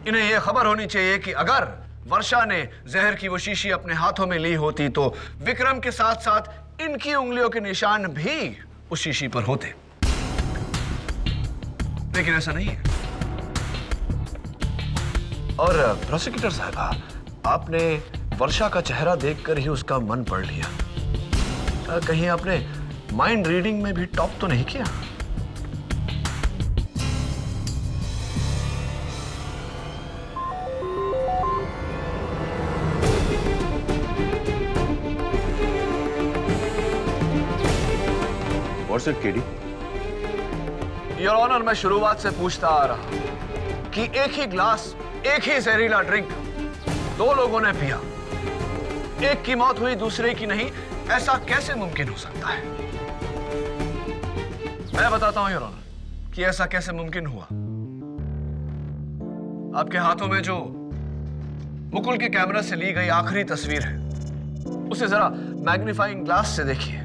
इन्हें यह खबर होनी चाहिए कि अगर वर्षा ने जहर की वो शीशी अपने हाथों में ली होती तो विक्रम के साथ साथ इनकी उंगलियों के निशान भी उस शीशी पर होते, लेकिन ऐसा नहीं है। और प्रोसिक्यूटर साहिबा, आपने वर्षा का चेहरा देखकर ही उसका मन पढ़ लिया। कहीं आपने माइंड रीडिंग में भी टॉप तो नहीं किया? What's it, KD? Your honour, मैं शुरुआत से पूछता आ रहा कि एक ही ग्लास, एक ही जहरीला ड्रिंक 2 लोगों ने पिया, एक की मौत हुई दूसरे की नहीं, ऐसा कैसे मुमकिन हो सकता है? मैं बताता हूं योर ऑनर कि ऐसा कैसे मुमकिन हुआ। आपके हाथों में जो मुकुल के कैमरा से ली गई आखिरी तस्वीर है, उसे जरा मैग्नीफाइंग ग्लास से देखिए।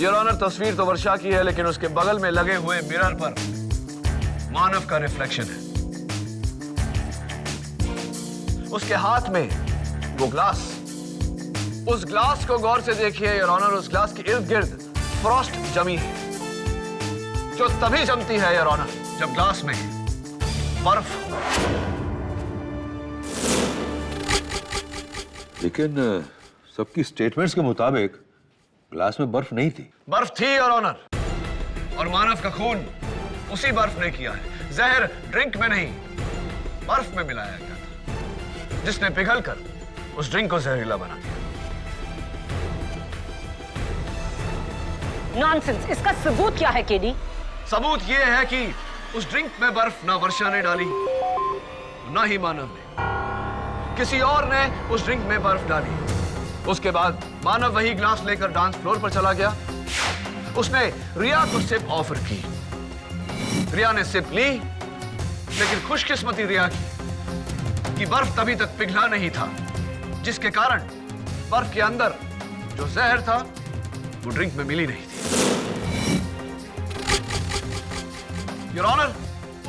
योर ऑनर, तस्वीर तो वर्षा की है, लेकिन उसके बगल में लगे हुए मिरर पर मानव का रिफ्लेक्शन है। उसके हाथ में वो ग्लास, उस ग्लास को गौर से देखिए योर ऑनर। उस ग्लास के इर्द गिर्द फ्रॉस्ट जमी है, जो तभी जमती है योर ऑनर जब ग्लास में बर्फ हो। लेकिन सबकी स्टेटमेंट्स के मुताबिक ग्लास में बर्फ नहीं थी। बर्फ थी योर ऑनर, और मानव का खून उसी बर्फ ने किया है। जहर ड्रिंक में नहीं, बर्फ में मिलाया गया था, जिसने पिघलकर उस ड्रिंक को जहरीला बना दिया। नॉनसेंस, इसका सबूत क्या है केडी? सबूत यह है कि उस ड्रिंक में बर्फ ना वर्षा ने डाली, ना ही मानव ने। किसी और ने उस ड्रिंक में बर्फ डाली। उसके बाद मानव वही ग्लास लेकर डांस फ्लोर पर चला गया। उसने रिया को सिप ऑफर की। रिया ने सिप ली, लेकिन खुशकिस्मती रिया की कि बर्फ तभी तक पिघला नहीं था, जिसके कारण बर्फ के अंदर जो जहर था वो ड्रिंक में मिली नहीं थी। योर ऑनर,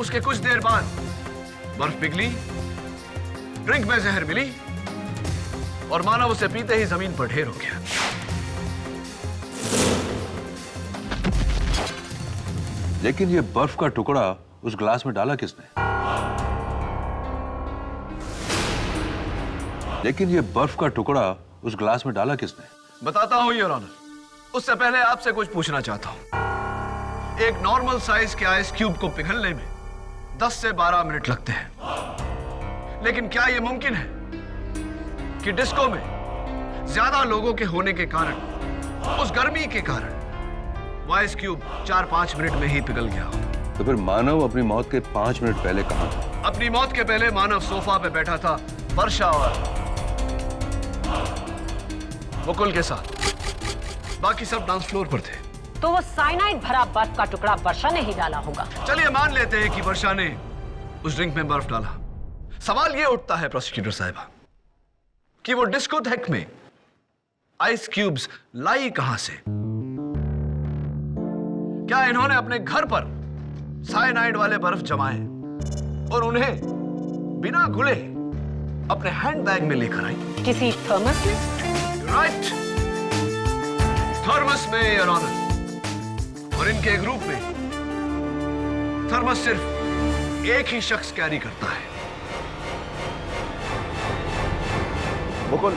उसके कुछ देर बाद बर्फ पिघली, ड्रिंक में जहर मिली, और मानव उसे पीते ही जमीन पर ढेर हो गया। लेकिन ये बर्फ का टुकड़ा उस ग्लास में डाला किसने? लेकिन ये बर्फ का टुकड़ा उस ग्लास में डाला किसने? बताता हूं योर ऑनर। उससे पहले आपसे कुछ पूछना चाहता हूं। एक नॉर्मल साइज के आइस क्यूब को पिघलने में 10 से 12 मिनट लगते हैं। लेकिन क्या यह मुमकिन है कि डिस्को में ज्यादा लोगों के होने के कारण, उस गर्मी के कारण, वो आइस क्यूब 4-5 मिनट में ही पिघल गया हो? तो फिर मानव अपनी मौत के 5 मिनट पहले कहां था? अपनी मौत के पहले मानव सोफा पे बैठा था वर्षा और मुकुल के साथ। बाकी सब डांस फ्लोर पर थे। तो वो साइनाइड भरा बर्फ का टुकड़ा वर्षा ने ही डाला होगा। चलिए मान लेते हैं कि वर्षा ने उस ड्रिंक में बर्फ डाला। सवाल यह उठता है प्रोसिक्यूटर साहिबा कि वो डिस्कोथेक में आइस क्यूब्स लाई कहां से? क्या इन्होंने अपने घर पर साइनाइड वाले बर्फ जमाए और उन्हें बिना घुले अपने हैंडबैग में लेकर आई? किसी थर्मस में? राइट, थर्मस में योर ऑनर। और इनके ग्रुप में थर्मस सिर्फ एक ही शख्स कैरी करता है। Mukul,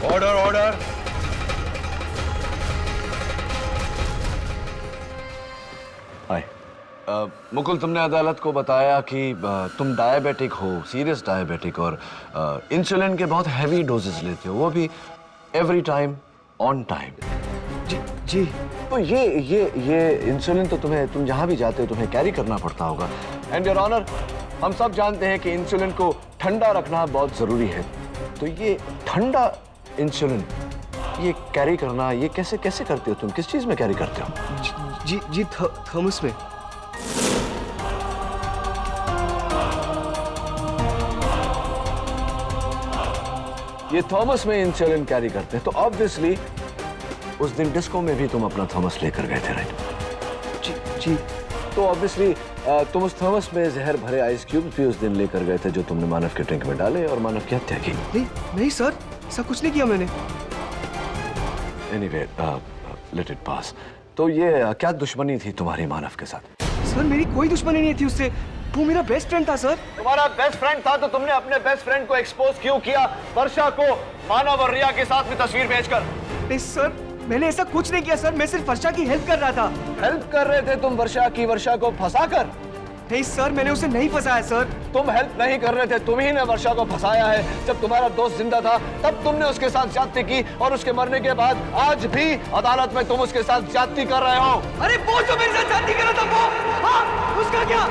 order order. Hi Mukul, तुमने अदालत को बताया कि तुम डायबिटिक हो, सीरियस डायबिटिक, और इंसुलिन के बहुत हैवी डोजेस लेते हो, वो भी एवरी टाइम ऑन टाइम। जी जी। तो ये इंसुलिन तो तुम जहां भी जाते हो तुम्हें कैरी करना पड़ता होगा। एंड योर ऑनर, हम सब जानते हैं कि इंसुलिन को ठंडा रखना बहुत जरूरी है। तो ये ठंडा इंसुलिन ये कैरी करना, ये कैसे करते हो तुम? किस चीज में कैरी करते हो? जी थर्मस में। ये थॉमस में इंसुलिन कैरी करते हैं, तो ऑब्वियसली उस दिन डिस्को में भी तुम अपना थॉमस लेकर गए थे, राइट? जी। तो ऑब्वियसली तुम उस थॉमस में जहर भरे आइस क्यूब भी उस दिन लेकर गए थे, जो तुमने मानव के ड्रिंक में डाले और मानव की हत्या की। नहीं सर, ऐसा कुछ नहीं किया मैंने। Anyway, let it pass. तो ये क्या दुश्मनी थी तुम्हारी मानव के साथ? सर मेरी कोई दुश्मनी नहीं थी उससे, वो मेरा बेस्ट फ्रेंड था सर। तुम्हारा बेस्ट फ्रेंड था तो तुमने अपने बेस्ट फ्रेंड को एक्सपोज क्यों किया वर्षा को मानव और रिया के साथ में तस्वीर भेजकर? नहीं सर, मैंने ऐसा कुछ नहीं किया सर, मैं सिर्फ वर्षा की हेल्प कर रहा था। हेल्प कर रहे थे तुम वर्षा को फंसाकर? नहीं सर, मैंने उसे नहीं फंसाया सर। तुम हेल्प नहीं कर रहे थे, तुम ही ने वर्षा को फंसाया है। जब तुम्हारा दोस्त जिंदा था तब तुमने उसके साथ ज्यादती की, और उसके मरने के बाद आज भी अदालत में तुम उसके साथ ज्यादती कर रहे हो। अरे वो जो मेरे साथ ज्यादती कर रहा था वो, हाँ, उसका क्या?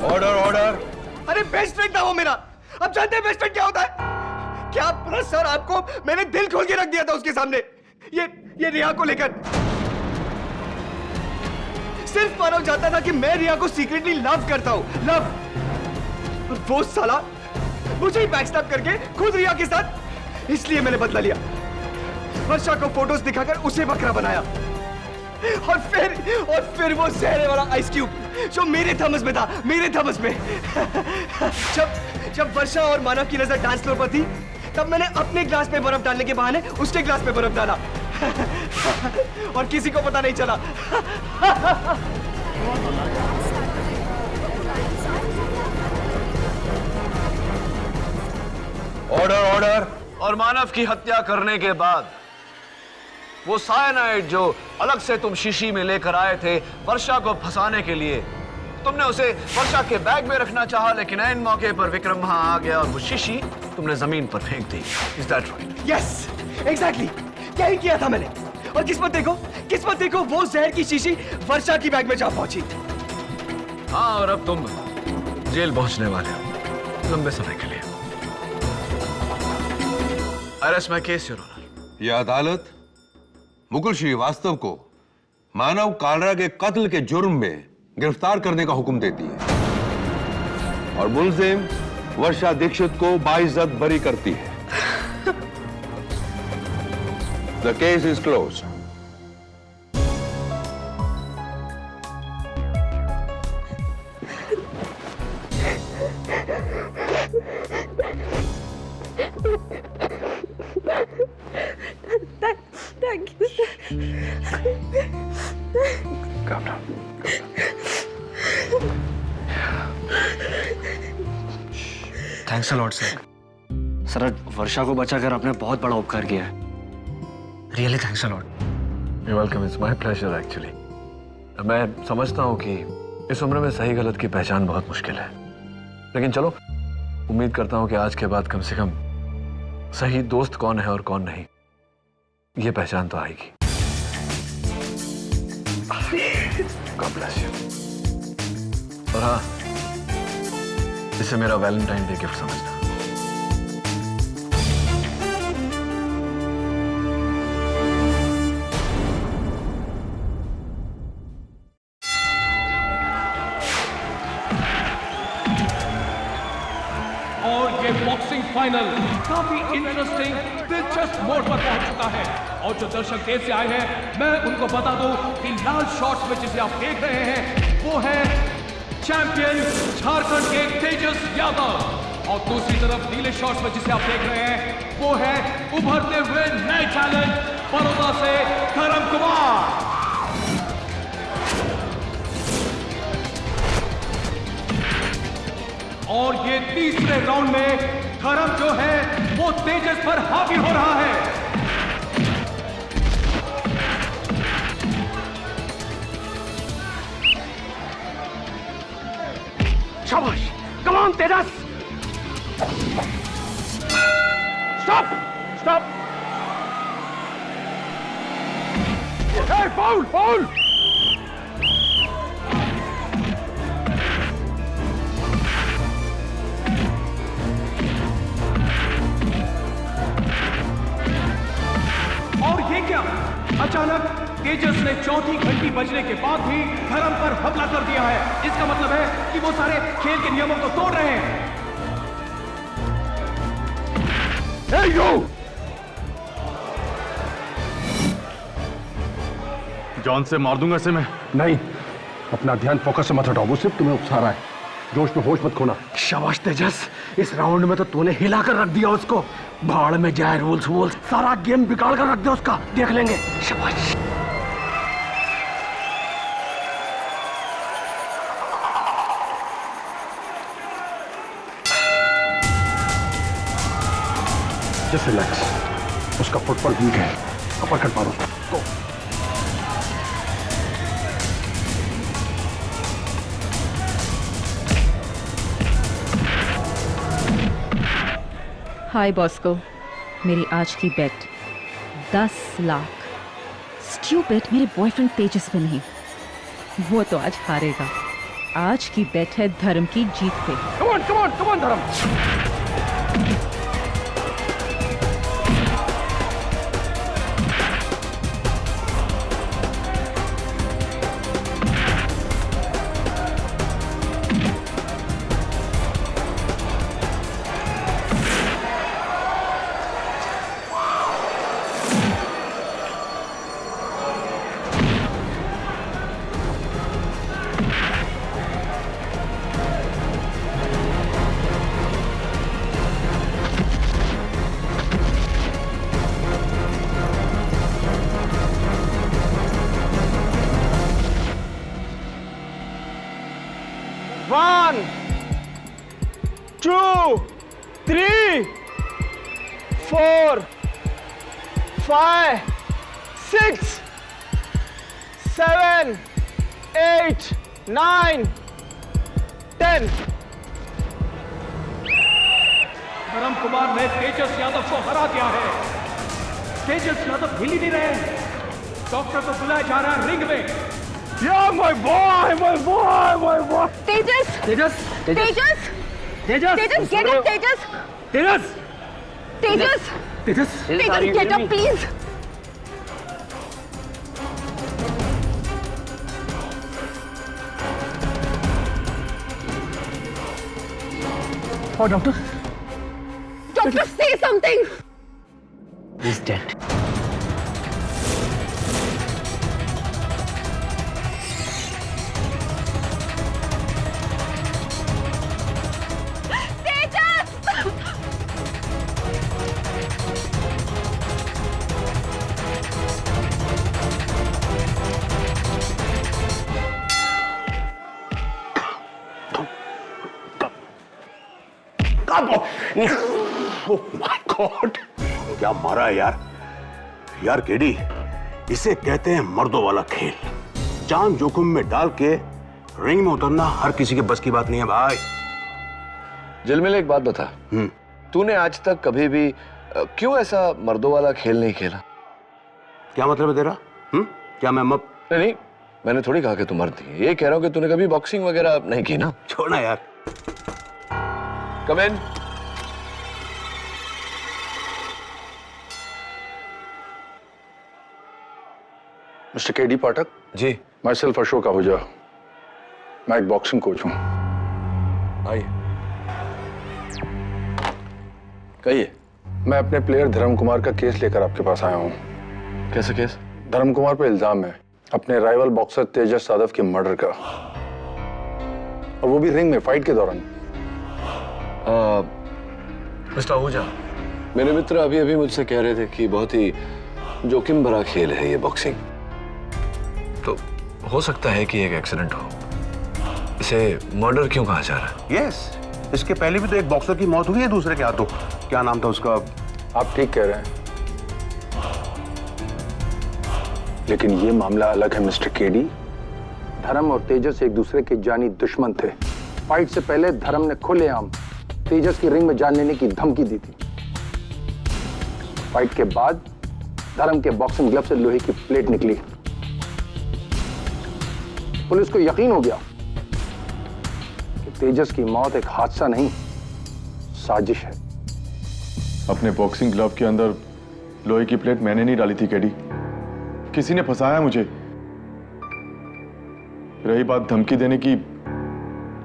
Order order. अरे बेस्ट फ्रेंड था वो मेरा। अब जानते हैं बेस्ट फ्रेंड क्या होता है? क्या पता सर, आपको मैंने दिल खोल के रख दिया था उसके सामने, ये रिया को लेकर। सिर्फ मानव जानता था कि मैं रिया को सीक्रेटली लव करता हूं, लव। और वो साला मुझे ही बैकस्टैब करके खुद रिया के साथ, इसलिए मैंने बदला लिया। वर्षा को फोटोज दिखाकर उसे बकरा बनाया। और फिर वो जहर वाला आइस क्यूब जो मेरे थमस में था, मेरे थमस में। जब वर्षा और मानव की नजर डांस फ्लोर पर थी, तब मैंने अपने ग्लास में बर्फ डालने के बहाने उसके ग्लास में बर्फ डाला। और किसी को पता नहीं चला। Order order. और मानव की हत्या करने के बाद वो साइनाइड जो अलग से तुम शीशी में लेकर आए थे वर्षा को फंसाने के लिए, तुमने उसे वर्षा के बैग में रखना चाहा, लेकिन ऐन मौके पर विक्रम वहां आ गया और वो शीशी तुमने जमीन पर फेंक दी। Is that right? Yes, exactly, क्या ही किया था मैंने। और किस्मत देखो वो जहर की शीशी वर्षा की बैग में जा पहुंची। हाँ, और अब तुम जेल पहुंचने वाले हो लंबे समय के लिए। Arrest my case, your honour. यह अदालत मुकुल श्रीवास्तव को मानव कालरा के कत्ल के जुर्म में गिरफ्तार करने का हुक्म देती है और मुलजिम वर्षा दीक्षित को बाइज्जत बरी करती है। The case is close. Thank you, sir. Calm down. Thanks a lot sir. Sir, Varsha को बचाकर आपने बहुत बड़ा उपकार किया है। Really thanks a lot. You're welcome. It's my pleasure actually. मैं समझता हूँ कि इस उम्र में सही गलत की पहचान बहुत मुश्किल है, लेकिन चलो, उम्मीद करता हूँ कि आज के बाद कम से कम सही दोस्त कौन है और कौन नहीं, ये पहचान तो आएगी। God bless you. और हाँ, इसे मेरा वैलेंटाइन डे गिफ्ट समझना। और ये बॉक्सिंग फाइनल काफी इंटरेस्टिंग, दिलचस्प मोड़ पर पहुंच चुका है। और जो दर्शक देर से आए हैं, मैं उनको बता दूं कि लाल शॉर्ट्स में जिसे आप देख रहे हैं वो है चैंपियन झारखंड के तेजस यादव, और दूसरी तरफ नीले शॉर्ट्स में जिसे आप देख रहे हैं वो है उभरते हुए नए टैलेंट बड़ौदा से धर्म कुमार। और ये तीसरे राउंड में धर्म जो है वो तेजस पर हावी हो रहा है। शाबाश, come on Tejas. Stop stop. Hey, foul foul. और ये क्या, अचानक तेजस ने चौथी घंटी बजने के बाद भी धर्म पर हमला कर दिया है। इसका मतलब है कि वो सारे खेल के नियमों को तोड़ रहे हैं। Hey, you! जान से मार दूंगा इसे मैं। नहीं, अपना ध्यान फोकस से मत हटाओ, वो सिर्फ तुम्हें उकसा रहा है। जोश में होश मत खोना। शाबाश तेजस, इस राउंड में तो तूने हिला कर रख दिया उसको। भाड़ में जाए रूल्स वूल्स, सारा गेम बिगाड़ कर रख दिया उसका, देख लेंगे। शाबाश। जस्ट रिलैक्स, उसका फुटबॉल वीक है, अपरकट मारो उसको। हाय बॉस्को, मेरी आज की बेट 10 लाख। स्टूपिड, मेरे बॉयफ्रेंड तेजस पे नहीं, वो तो आज हारेगा। आज की बेट है धर्म की जीत पे। कम ऑन धर्म। 1 2 3 4 5 6 7 8 9 10। धर्म कुमार ने तेजस यादव को हरा दिया है। तेजस यादव हिल ही नहीं रहे। डॉक्टर को बुलाया जा रहा है रिंग में। Yeah, my boy, my boy, my boy. Tejas Tejas Tejas Tejas Tejas get up Tejas Tejas Tejas Tejas Tejas get up please. Oh, doctor. Doctor, say something. He's dead. Oh my God, क्या मारा है यार। यार KD, इसे कहते हैं मर्दों वाला खेल। जान जोखिम में डाल के रिंग में उतरना हर किसी के बस की बात नहीं है भाई। जिलमिल, एक बात बता, तूने आज तक कभी भी क्यों ऐसा मर्दों वाला खेल नहीं खेला? क्या मतलब है तेरा? क्या मैं नहीं, मैंने थोड़ी कहा कि तू मर्द है। ये कह रहा हूं कि तूने कभी बॉक्सिंग वगैरह नहीं की ना। छोड़ना यार। Come in. Mister KD Pathak. जी। माई सेल्फ अशोक आहूजा, मैं एक बॉक्सिंग कोच हूं। आइए। कहिए। मैं अपने प्लेयर धर्म कुमार का केस लेकर आपके पास आया हूं। कैसा केस? धर्म कुमार पर इल्जाम है अपने राइवल बॉक्सर तेजस यादव के मर्डर का, और वो भी रिंग में फाइट के दौरान। मिस्टर आहूजा, मेरे मित्र अभी अभी मुझसे कह रहे थे कि बहुत ही जोखिम भरा खेल है ये बॉक्सिंग। तो हो सकता है कि एक एक्सीडेंट हो। इसे मर्डर क्यों कहा जा रहा है? यस, इसके पहले भी तो एक बॉक्सर की मौत हुई है दूसरे के हाथों। क्या नाम था उसका? आप ठीक कह रहे हैं, लेकिन ये मामला अलग है मिस्टर केडी। धर्म और तेजस एक दूसरे के जानी दुश्मन थे। फाइट से पहले धर्म ने खुलेआम तेजस की रिंग में जान लेने की धमकी दी थी। फाइट के बाद धर्म के बॉक्सिंग ग्लव से लोहे की प्लेट निकली। पुलिस को यकीन हो गया कि तेजस की मौत एक हादसा नहीं, साजिश है। अपने बॉक्सिंग ग्लव के अंदर लोहे की प्लेट मैंने नहीं डाली थी केडी, किसी ने फंसाया मुझे। रही बात धमकी देने की,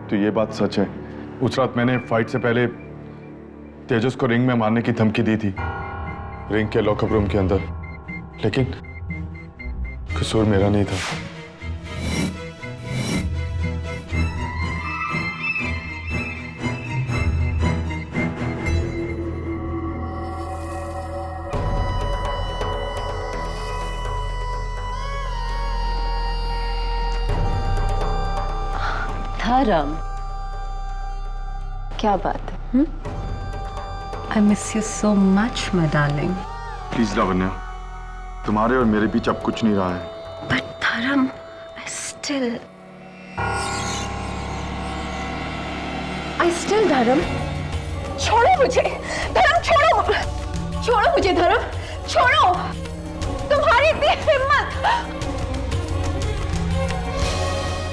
तो ये बात सच है। उस रात मैंने फाइट से पहले तेजस को रिंग में मारने की धमकी दी थी, रिंग के लॉकअप रूम के अंदर, लेकिन कसूर मेरा नहीं था। धर्म, क्या बात है? I miss you so much, my darling. Please Lavanya, तुम्हारे और मेरे बीच अब कुछ नहीं रहा है। But धर्म, I still धर्म, छोड़ो मुझे, धर्म छोड़ो, छोड़ो मुझे धर्म, छोड़ो, तुम्हारी इतनी हिम्मत।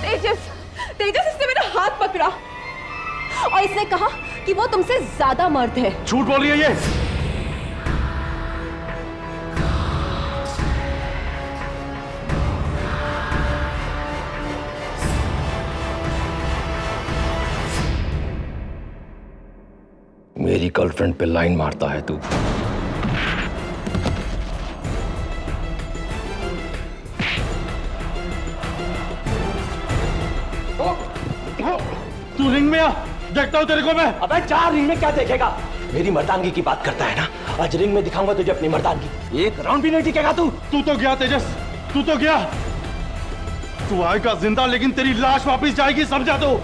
तेजस इसने मेरा हाथ पकड़ा और इसने कहा कि वो तुमसे ज्यादा मर्द है। झूठ बोल रही है ये। मेरी गर्लफ्रेंड पे लाइन मारता है तू। तू रिंग में आ, देखता हूं तेरे को मैं। अबे चार रिंग में क्या देखेगा? मेरी मर्दानगी की बात करता है ना, आज रिंग में दिखाऊंगा तुझे अपनी मर्दानगी। एक राउंड भी नहीं टिकेगा तू। तू तो गया तेजस, तू तो गया। तू आएगा जिंदा, लेकिन तेरी लाश वापस जाएगी, समझा तो।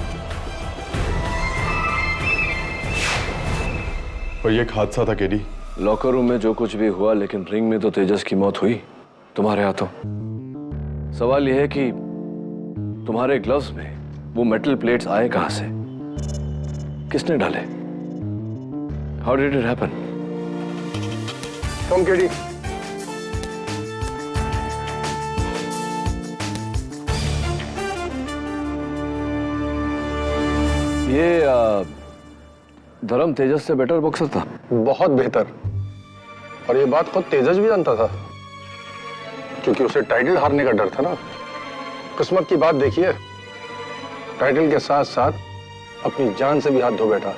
और ये एक हादसा था केडी। लॉकर रूम में जो कुछ भी हुआ, लेकिन रिंग में तो तेजस की मौत हुई तुम्हारे हाथों। सवाल यह है कि तुम्हारे ग्लव्स में वो मेटल प्लेट्स आए कहां से, किसने डाले? How did it happen? Come KD. ये धर्म तेजस से बेटर बॉक्सर था। बहुत बेहतर। और ये बात खुद तेजस भी जानता था, क्योंकि उसे टाइटल हारने का डर था ना। किस्मत की बात देखिए, टाइटल के साथ साथ अपनी जान से भी हाथ धो बैठा।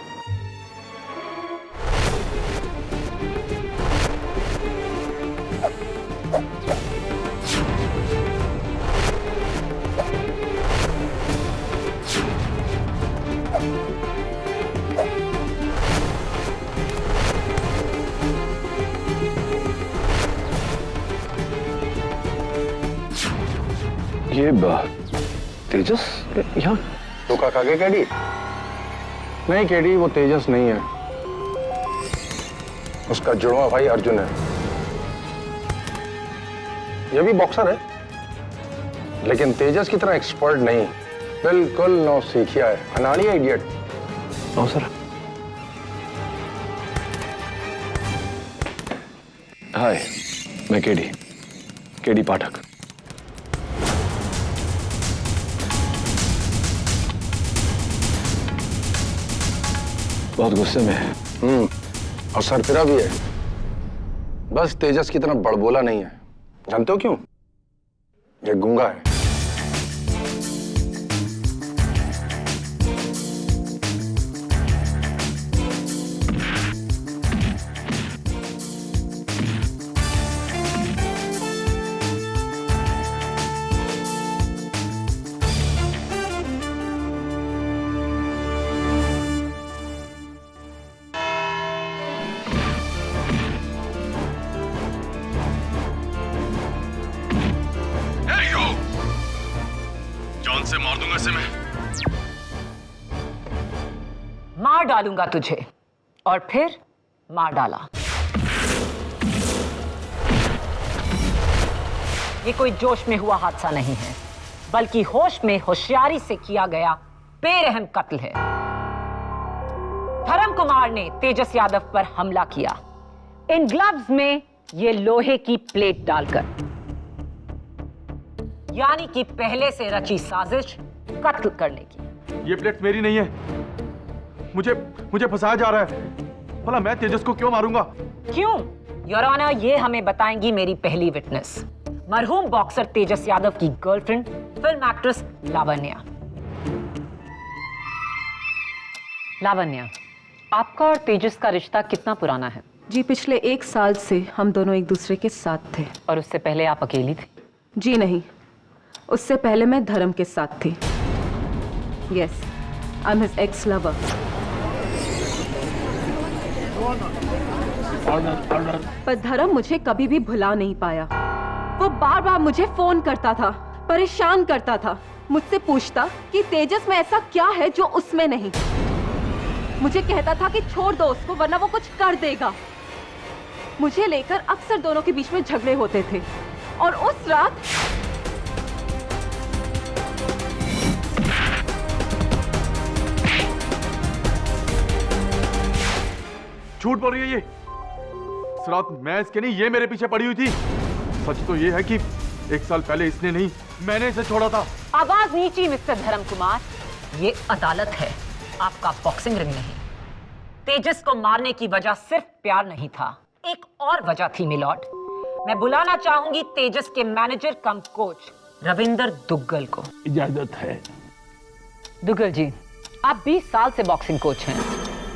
ये तेजस यहाँ धोखा खा गए केडी? नहीं केडी, वो तेजस नहीं है, उसका जुड़वा भाई अर्जुन है। ये भी बॉक्सर है, लेकिन तेजस की तरह एक्सपर्ट नहीं, बिल्कुल नौसिखिया है, अनाड़ी है, इडियट। सर हाय, मैं केडी पाठक। बहुत गुस्से में है। और सरफिरा भी है, बस तेजस की तरह बड़बोला नहीं है। जानते हो क्यों? ये गूंगा है। से मार दूंगा इसे मैं। मार डालूंगा तुझे, और फिर मार डाला। ये कोई जोश में हुआ हादसा नहीं है, बल्कि होश में होशियारी से किया गया बेरहम कत्ल है। धर्म कुमार ने तेजस यादव पर हमला किया, इन ग्लव्स में ये लोहे की प्लेट डालकर, यानी कि पहले से रची साजिश कत्ल करने की। ये प्लेट मेरी नहीं है, मुझे फंसाया जा रहा है। भला मैं तेजस को क्यों मारूंगा? क्यों? योर ऑनर, ये हमें बताएंगी मेरी पहली विटनेस, मरहूम बॉक्सर तेजस यादव की girlfriend, film actress Lavanya. Lavanya, आपका और तेजस का रिश्ता कितना पुराना है? जी पिछले 1 साल से हम दोनों एक दूसरे के साथ थे। और उससे पहले आप अकेली थी? जी नहीं, उससे पहले मैं धर्म के साथ थी। Yes, I am his ex lover. पर धर्म मुझे कभी भी भुला नहीं पाया। वो बार बार मुझे फोन करता था, परेशान करता था, मुझसे पूछता कि तेजस में ऐसा क्या है जो उसमें नहीं। मुझे कहता था कि छोड़ दो उसको वरना वो कुछ कर देगा। मुझे लेकर अक्सर दोनों के बीच में झगड़े होते थे। और उस रात झूठ बोल रही है ये। इस रात मैं इसके नहीं, ये मेरे पीछे पड़ी हुई थी। सच तो ये है कि 1 साल पहले इसने नहीं, मैंने इसे छोड़ा था। आवाज नीची मिस्टर धर्म कुमार, ये अदालत है, आपका बॉक्सिंग रिंग नहीं। तेजस को मारने की वजह सिर्फ प्यार नहीं था, एक और वजह थी मिलॉर्ड। मैं बुलाना चाहूंगी तेजस के मैनेजर कम कोच रविंदर दुग्गल को। इजाजत है। दुग्गल जी, आप 20 साल से बॉक्सिंग कोच हैं,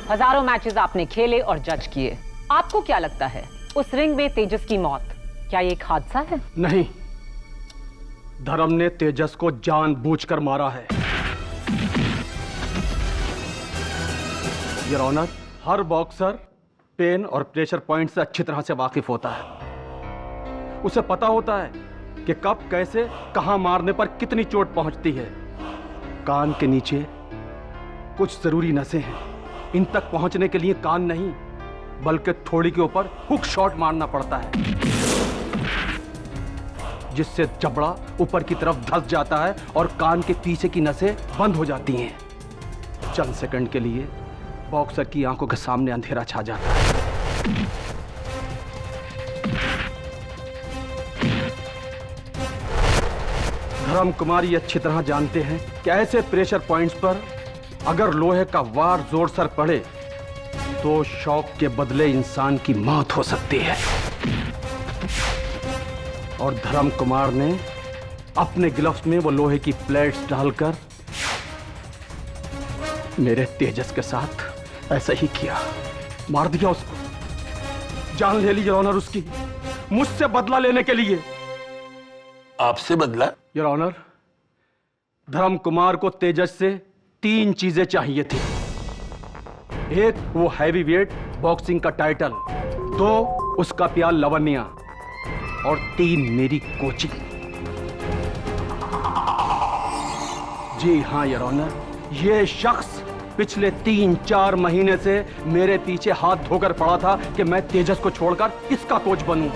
हजारों मैचेस आपने खेले और जज किए। आपको क्या लगता है उस रिंग में तेजस की मौत क्या ये एक हादसा है? नहीं, धर्म ने तेजस को जानबूझकर मारा है। योर ऑनर, हर बॉक्सर पेन और प्रेशर पॉइंट से अच्छी तरह से वाकिफ होता है। उसे पता होता है कि कब, कैसे, कहां मारने पर कितनी चोट पहुंचती है। कान के नीचे कुछ जरूरी नसें हैं, इन तक पहुंचने के लिए कान नहीं, बल्कि थोड़ी के ऊपर हुक शॉट मारना पड़ता है, जिससे जबड़ा ऊपर की तरफ धंस जाता है और कान के पीछे की नसें बंद हो जाती हैं। चंद सेकंड के लिए बॉक्सर की आंखों के सामने अंधेरा छा जाता है। धर्म कुमार ये अच्छी तरह जानते हैं कि ऐसे प्रेशर पॉइंट्स पर अगर लोहे का वार जोर सर पड़े तो शॉक के बदले इंसान की मौत हो सकती है। और धर्म कुमार ने अपने ग्लव्स में वो लोहे की प्लेट्स डालकर मेरे तेजस के साथ ऐसा ही किया, मार दिया उसको, जान ले ली योर ऑनर उसकी, मुझसे बदला लेने के लिए। आपसे बदला? योर ऑनर, धर्म कुमार को तेजस से 3 चीजें चाहिए थी। 1 वो हैवी वेट बॉक्सिंग का टाइटल, 2 उसका प्यार लवन्या, और 3 मेरी कोचिंग। जी हाँ योर ऑनर, ये शख्स पिछले 3-4 महीने से मेरे पीछे हाथ धोकर पड़ा था कि मैं तेजस को छोड़कर इसका कोच बनूं।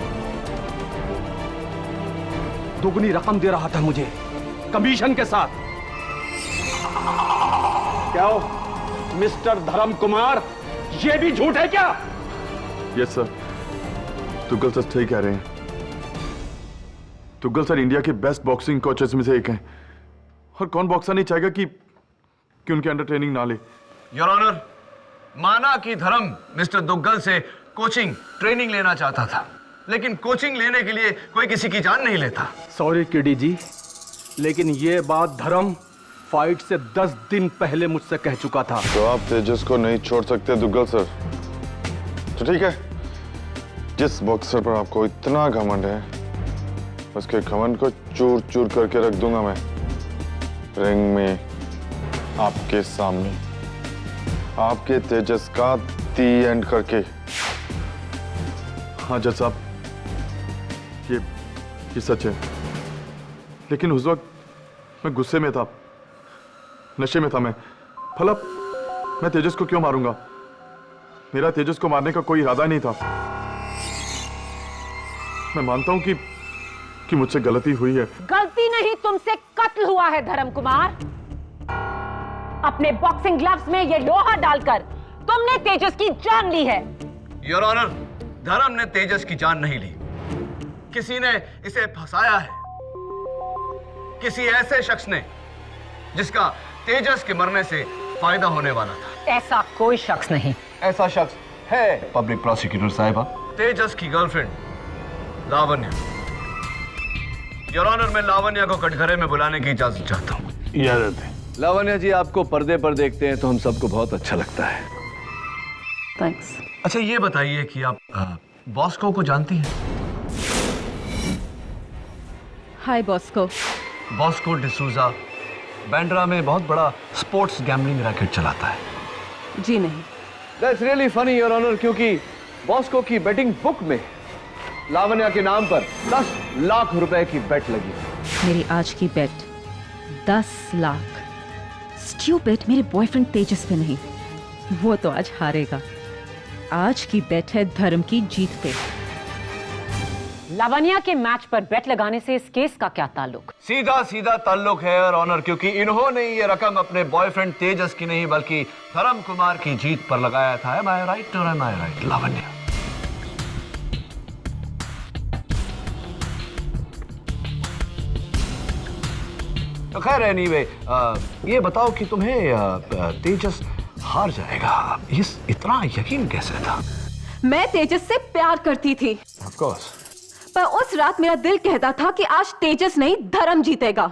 दुगनी रकम दे रहा था मुझे कमीशन के साथ। क्या हो मिस्टर धर्म कुमार, ये भी झूठ है क्या? यस सर, तुगल सर सही कह रहे हैं। तुगल सर इंडिया के बेस्ट बॉक्सिंग कोचेस में से एक हैं, और कौन बॉक्सर नहीं चाहेगा कि उनके अंडर ट्रेनिंग ना ले। योर ऑनर, माना कि धर्म मिस्टर दुग्गल से कोचिंग ट्रेनिंग लेना चाहता था, लेकिन कोचिंग लेने के लिए कोई किसी की जान नहीं लेता। सॉरी किडी जी, लेकिन ये बात धर्म फाइट से 10 दिन पहले मुझसे कह चुका था। तो आप तेजस को नहीं छोड़ सकते दुग्गल सर? तो ठीक है, जिस बॉक्सर पर आपको इतना घमंड है उसके घमंड को चूर चूर करके रख दूंगा मैं रिंग में आपके सामने, आपके तेजस का दी एंड करके। हाँ जज साहब, ये सच है, लेकिन उस वक्त मैं गुस्से में था, नशे में था मैं। भला मैं तेजस को क्यों मारूंगा? मेरा तेजस को मारने का कोई इरादा नहीं था। मैं मानता हूं कि मुझसे गलती हुई है। गलती नहीं, तुमसे कत्ल हुआ है धर्म कुमार। अपने बॉक्सिंग ग्लव्स में ये लोहा डालकर तुमने तेजस की जान ली है। योर ऑनर, धर्म ने तेजस की जान नहीं ली, किसी ने इसे फंसाया है, किसी ऐसे शख्स ने जिसका तेजस के मरने से फायदा होने वाला था। ऐसा कोई शख्स नहीं। ऐसा शख्स है पब्लिक प्रोसिक्यूटर साहिबा, तेजस की गर्लफ्रेंड लावण्या। योर ऑनर, मैं लावण्या को कटघरे में बुलाने की इजाजत चाहता हूँ। इजाजत है। लावण्या जी, आपको पर्दे पर देखते हैं तो हम सबको बहुत अच्छा लगता है। थैंक्स। अच्छा ये बताइए कि आप बॉस्को को जानती हैं? हाय बॉस्को। बॉस्को डिसूजा बैंड्रा में बहुत बड़ा स्पोर्ट्स गैम्बलिंग रैकेट चलाता है। जी नहीं। That's really funny, Your Honor, क्योंकि बॉस्को की बेटिंग बुक में लावण्या के नाम पर 10 लाख रुपए की बेट लगी। मेरी आज की बेट 10 लाख। स्टूपिड, मेरे बॉयफ्रेंड तेजस पे नहीं, वो तो आज हारेगा। आज की बेट है धर्म की जीत पे। लावण्या के मैच पर बेट लगाने से इस केस का क्या ताल्लुक? सीधा सीधा ताल्लुक है योर ऑनर, क्योंकि इन्होंने ये रकम अपने बॉयफ्रेंड तेजस की नहीं बल्कि धर्म कुमार की जीत पर लगाया था। Am I right or am I right, Lavanya? तो खैर एनीवे, ये बताओ कि तुम्हें तेजस हार जाएगा इतना यकीन कैसे था? मैं तेजस से प्यार करती थी। Of course. पर उस रात मेरा दिल कहता था कि आज तेजस नहीं धर्म जीतेगा।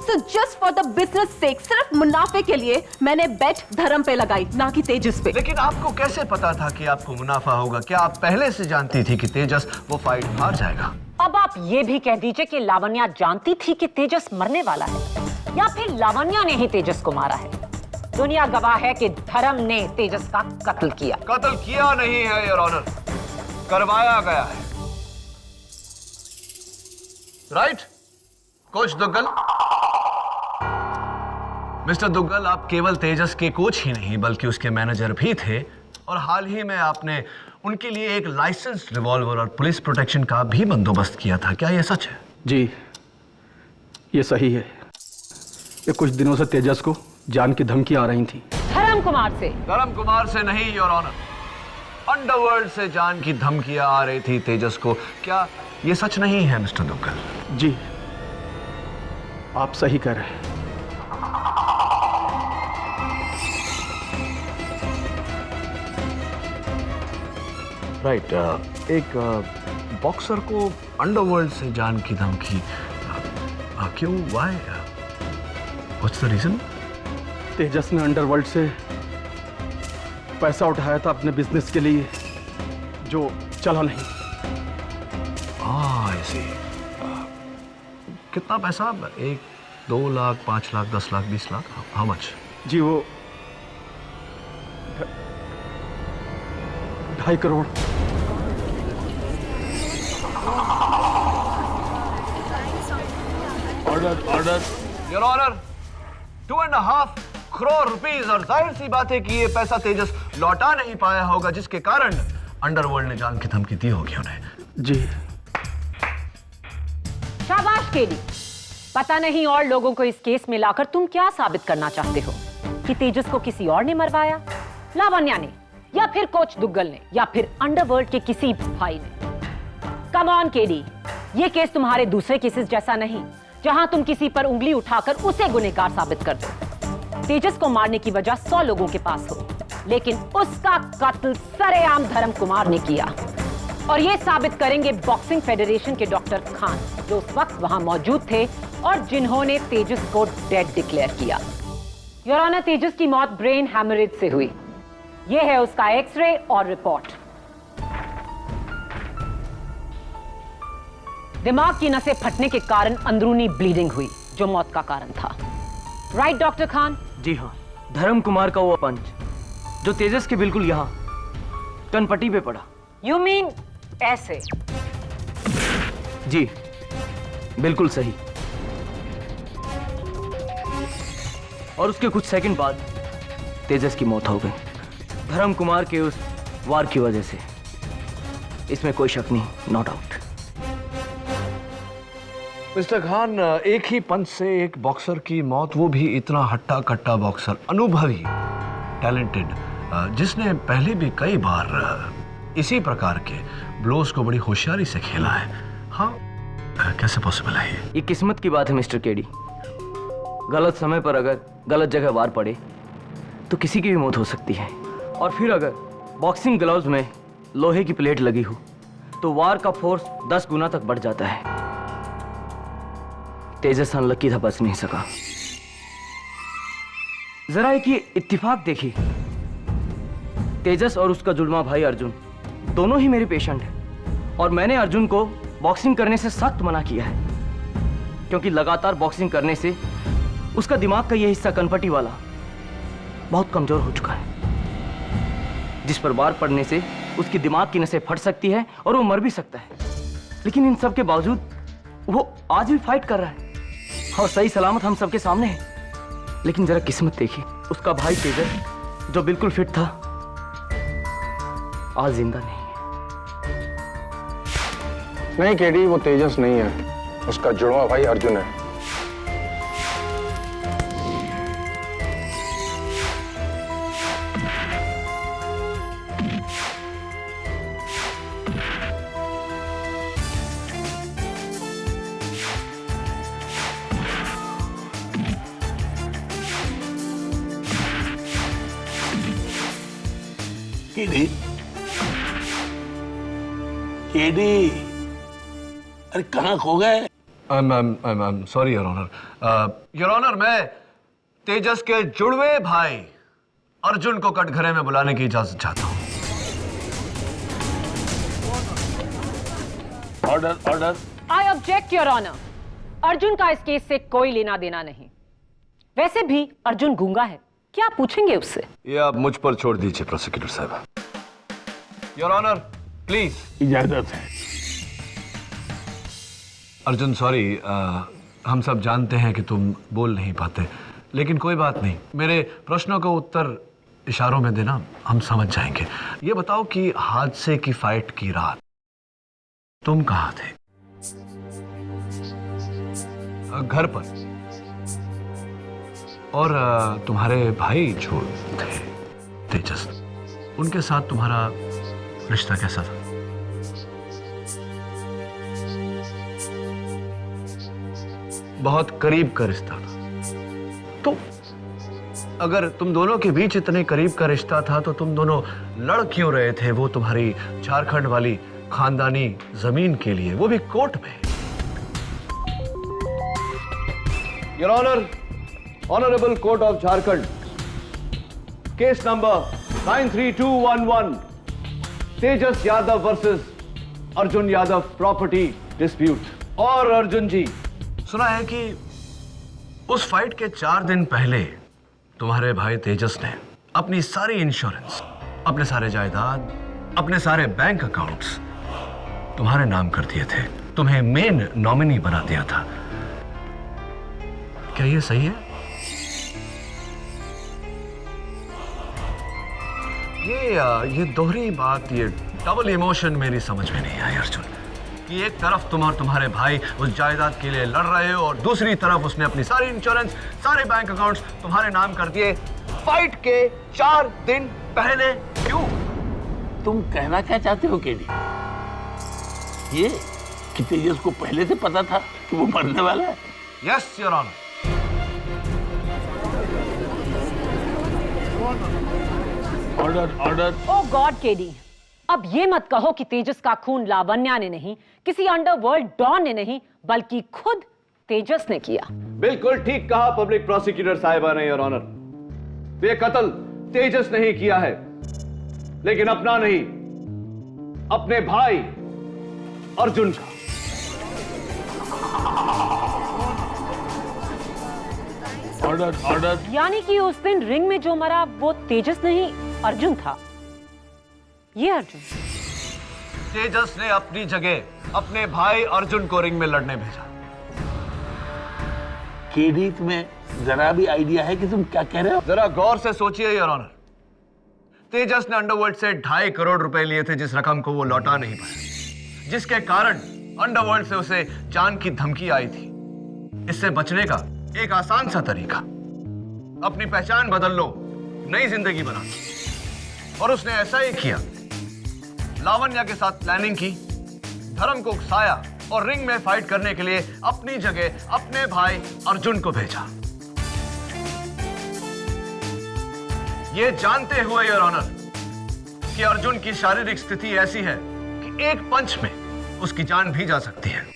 So just for the business sake, सिर्फ मुनाफे के लिए मैंने बेट धर्म पे लगाई, ना कि तेजस पे। लेकिन आपको कैसे पता था कि आपको मुनाफा होगा? क्या आप पहले से जानती थी कि तेजस वो फाइट हार जाएगा? अब आप ये भी कह दीजिए कि लावण्या जानती थी कि तेजस मरने वाला है, या फिर लावण्या ने ही तेजस को मारा है। दुनिया गवाह है कि धर्म ने तेजस का कत्ल किया। कत्ल किया नहीं है योर ऑनर, करवाया गया है। Right coach Duggal? Mister Duggal, आप केवल तेजस के कोच ही नहीं बल्कि उसके मैनेजर भी थे और हाल ही में आपने उनके लिए एक लाइसेंस्ड रिवॉल्वर और पुलिस प्रोटेक्शन का भी बंदोबस्त किया था, क्या यह सच है? जी, ये सही है। ये कुछ दिनों से तेजस को जान की धमकी आ रही थी। धर्म कुमार से? धर्म कुमार से नहीं योर ऑनर, अंडरवर्ल्ड से जान की धमकियां आ रही थी तेजस को। क्या ये सच नहीं है मिस्टर दुग्गल? जी, आप सही कह रहे हैं। राइट, एक बॉक्सर को अंडरवर्ल्ड से जान की धमकी क्यों? Why? What's the reason? Tejas ने अंडरवर्ल्ड से पैसा उठाया था अपने बिजनेस के लिए, जो चला नहीं। I see. कितना पैसा? 1, 2 लाख, 5 लाख, 10 लाख, 20 लाख? How much? जी, वो 2.5 crore. Order your honour, 2.5 crore rupees. और जाहिर सी बात है कि ये पैसा तेजस लौटा नहीं पाया होगा, जिसके कारण अंडरवर्ल्ड ने जान की धमकी दी होगी उन्हें। जी। शाबाश केडी। पता नहीं और लोगों को इस केस में लाकर तुम क्या साबित करना चाहते हो? कि तेजस को किसी और ने मरवाया, लावण्या ने, या फिर कोच दुग्गल ने, या फिर अंडरवर्ल्ड के किसी भाई ने? कम ऑन केडी, ये केस तुम्हारे दूसरे केसेस जैसा नहीं, जहां तुम किसी पर उंगली उठाकर उसे गुनहगार साबित कर दो। तेजस को मारने की वजह 100 लोगों के पास हो, लेकिन उसका कत्ल सरेआम धर्म कुमार ने किया। और ये साबित करेंगे बॉक्सिंग फेडरेशन के डॉक्टर खान, जो उस वक्त वहां मौजूद थे और जिन्होंने तेजस को डेड डिक्लेयर किया। योर ऑनर, तेजस की मौत ब्रेन हैमरेज से हुई। यह है उसका एक्सरे और रिपोर्ट। दिमाग की नसें फटने के कारण अंदरूनी ब्लीडिंग हुई, जो मौत का कारण था। Right doctor Khan? जी हाँ, धर्म कुमार का वो पंच जो तेजस के बिल्कुल यहाँ कनपट्टी पे पड़ा। यू मीन ऐसे? जी, बिल्कुल सही। और उसके कुछ सेकंड बाद तेजस की मौत हो गई, धर्म कुमार के उस वार की वजह से। इसमें कोई शक नहीं, नो डाउट। मिस्टर खान, एक ही पंच से एक बॉक्सर की मौत, वो भी इतना हट्टा कट्टा बॉक्सर, अनुभवी, टैलेंटेड, जिसने पहले भी कई बार इसी प्रकार के ब्लोज को बड़ी होशियारी से खेला है। हाँ, कैसे पॉसिबल है ये? ये किस्मत की बात है मिस्टर केडी। गलत समय पर अगर गलत जगह वार पड़े तो किसी की भी मौत हो सकती है। और फिर अगर बॉक्सिंग ग्लव्स में लोहे की प्लेट लगी हो तो वार का फोर्स 10 गुना तक बढ़ जाता है। तेजस अनलकी था, बच नहीं सका। जरा एक ये इत्तेफाक देखिए, तेजस और उसका जुड़वा भाई अर्जुन दोनों ही मेरे पेशेंट हैं, और मैंने अर्जुन को बॉक्सिंग करने से सख्त मना किया है, क्योंकि लगातार बॉक्सिंग करने से उसका दिमाग का ये हिस्सा कनपट्टी वाला बहुत कमजोर हो चुका है, जिस पर वार पड़ने से उसकी दिमाग की नसें फट सकती है और वो मर भी सकता है। लेकिन इन सब के बावजूद वो आज भी फाइट कर रहा है और सही सलामत हम सबके सामने है। लेकिन जरा किस्मत देखिए, उसका भाई तेजस जो बिल्कुल फिट था, आज जिंदा नहीं है। नहीं केडी, वो तेजस नहीं है, उसका जुड़वा भाई अर्जुन है। केडी, केडी, अरे कहाँ खो गए? Sorry your honour. Your honour, मैं तेजस के जुड़वे भाई अर्जुन को कटघरे में बुलाने की इजाजत चाहता हूँ। Order, order. I object your honour. Arjun का इस केस से कोई लेना देना नहीं। वैसे भी अर्जुन गूंगा है, क्या पूछेंगे उससे? ये आप मुझ पर छोड़ दीजिए प्रोसिक्यूटर साहब। Your honour, please. इजाजत है। अर्जुन, सॉरी, हम सब जानते हैं कि तुम बोल नहीं पाते, लेकिन कोई बात नहीं। मेरे प्रश्नों का उत्तर इशारों में देना, हम समझ जाएंगे। ये बताओ कि हादसे की फाइट की रात तुम कहां थे? घर पर। और तुम्हारे भाई जो थे तेजस, उनके साथ तुम्हारा रिश्ता कैसा था? बहुत करीब का रिश्ता था। तो अगर तुम दोनों के बीच इतने करीब का रिश्ता था तो तुम दोनों लड़ क्यों रहे थे वो तुम्हारी झारखंड वाली खानदानी जमीन के लिए, वो भी कोर्ट में? Your honour, honourable court of Jharkhand, case number 93211, Tejas Yadav versus Arjun Yadav property dispute. और अर्जुन जी, सुना है कि उस फाइट के 4 दिन पहले तुम्हारे भाई तेजस ने अपनी सारी इंश्योरेंस, अपने सारे जायदाद, अपने सारे बैंक अकाउंट्स तुम्हारे नाम कर दिए थे, तुम्हें मेन नॉमिनी बना दिया था। क्या ये सही है? ये दोहरी बात, ये डबल इमोशन मेरी समझ में नहीं आई अर्जुन, कि एक तरफ तुम और तुम्हारे भाई उस जायदाद के लिए लड़ रहे हो और दूसरी तरफ उसने अपनी सारी इंश्योरेंस, सारे बैंक अकाउंट्स तुम्हारे नाम कर दिए फाइट के 4 दिन पहले। क्यों? तुम कहना क्या चाहते हो केडी? ये कि तेजस को पहले से पता था कि वो मरने वाला है? Yes your honour. Order, order. Oh God KD, अब ये मत कहो कि तेजस का खून लावण्या ने नहीं, किसी अंडरवर्ल्ड डॉन ने नहीं, बल्कि खुद तेजस ने किया। बिल्कुल ठीक कहा पब्लिक प्रोसिक्यूटर साहिबा ने योर ऑनर। ये कत्ल तेजस ने ही किया है, लेकिन अपना नहीं, अपने भाई अर्जुन का। Order, order. यानी कि उस दिन रिंग में जो मरा वो तेजस नहीं अर्जुन था। ये अर्जुन, तेजस ने अपनी जगह अपने भाई अर्जुन को रिंग में लड़ने भेजा। केडी, तुम्हें जरा भी आइडिया है कि तुम क्या कह रहे हो? जरा गौर से सोचिए योर ऑनर। तेजस ने अंडरवर्ल्ड से 2.5 करोड़ रुपए लिए थे, जिस रकम को वो लौटा नहीं पाया, जिसके कारण अंडरवर्ल्ड से उसे जान की धमकी आई थी। इससे बचने का एक आसान सा तरीका, अपनी पहचान बदल लो, नई जिंदगी बना लो। और उसने ऐसा ही किया। लावण्या के साथ प्लानिंग की, धर्म को उकसाया और रिंग में फाइट करने के लिए अपनी जगह अपने भाई अर्जुन को भेजा। ये जानते हुए योर ऑनर कि अर्जुन की शारीरिक स्थिति ऐसी है कि एक पंच में उसकी जान भी जा सकती है।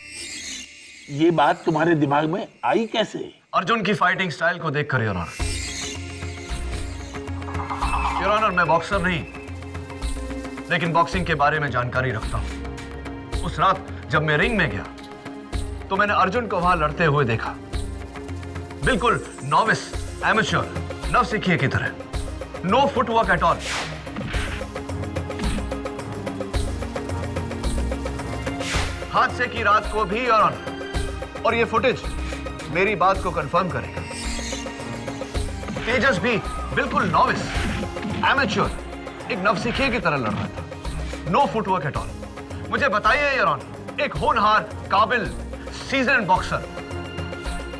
ये बात तुम्हारे दिमाग में आई कैसे? अर्जुन की फाइटिंग स्टाइल को देखकर योर ऑनर। योर ऑनर, मैं बॉक्सर नहीं, लेकिन बॉक्सिंग के बारे में जानकारी रखता हूं। उस रात जब मैं रिंग में गया तो मैंने अर्जुन को वहां लड़ते हुए देखा, बिल्कुल नॉविस, एमेच्योर, नवसिखिए की तरह, नो फुटवर्क एट ऑल। हादसे की रात को भी योर ऑनर, और ये फुटेज मेरी बात को कंफर्म करेगा, तेजस भी बिल्कुल नॉविस, एमेच्योर, एक नवसिखिए की तरह लड़ रहा था, नो फुटवर्क एट ऑल। मुझे बताइए योर ऑनर, एक होनहार, काबिल, सीजन्ड बॉक्सर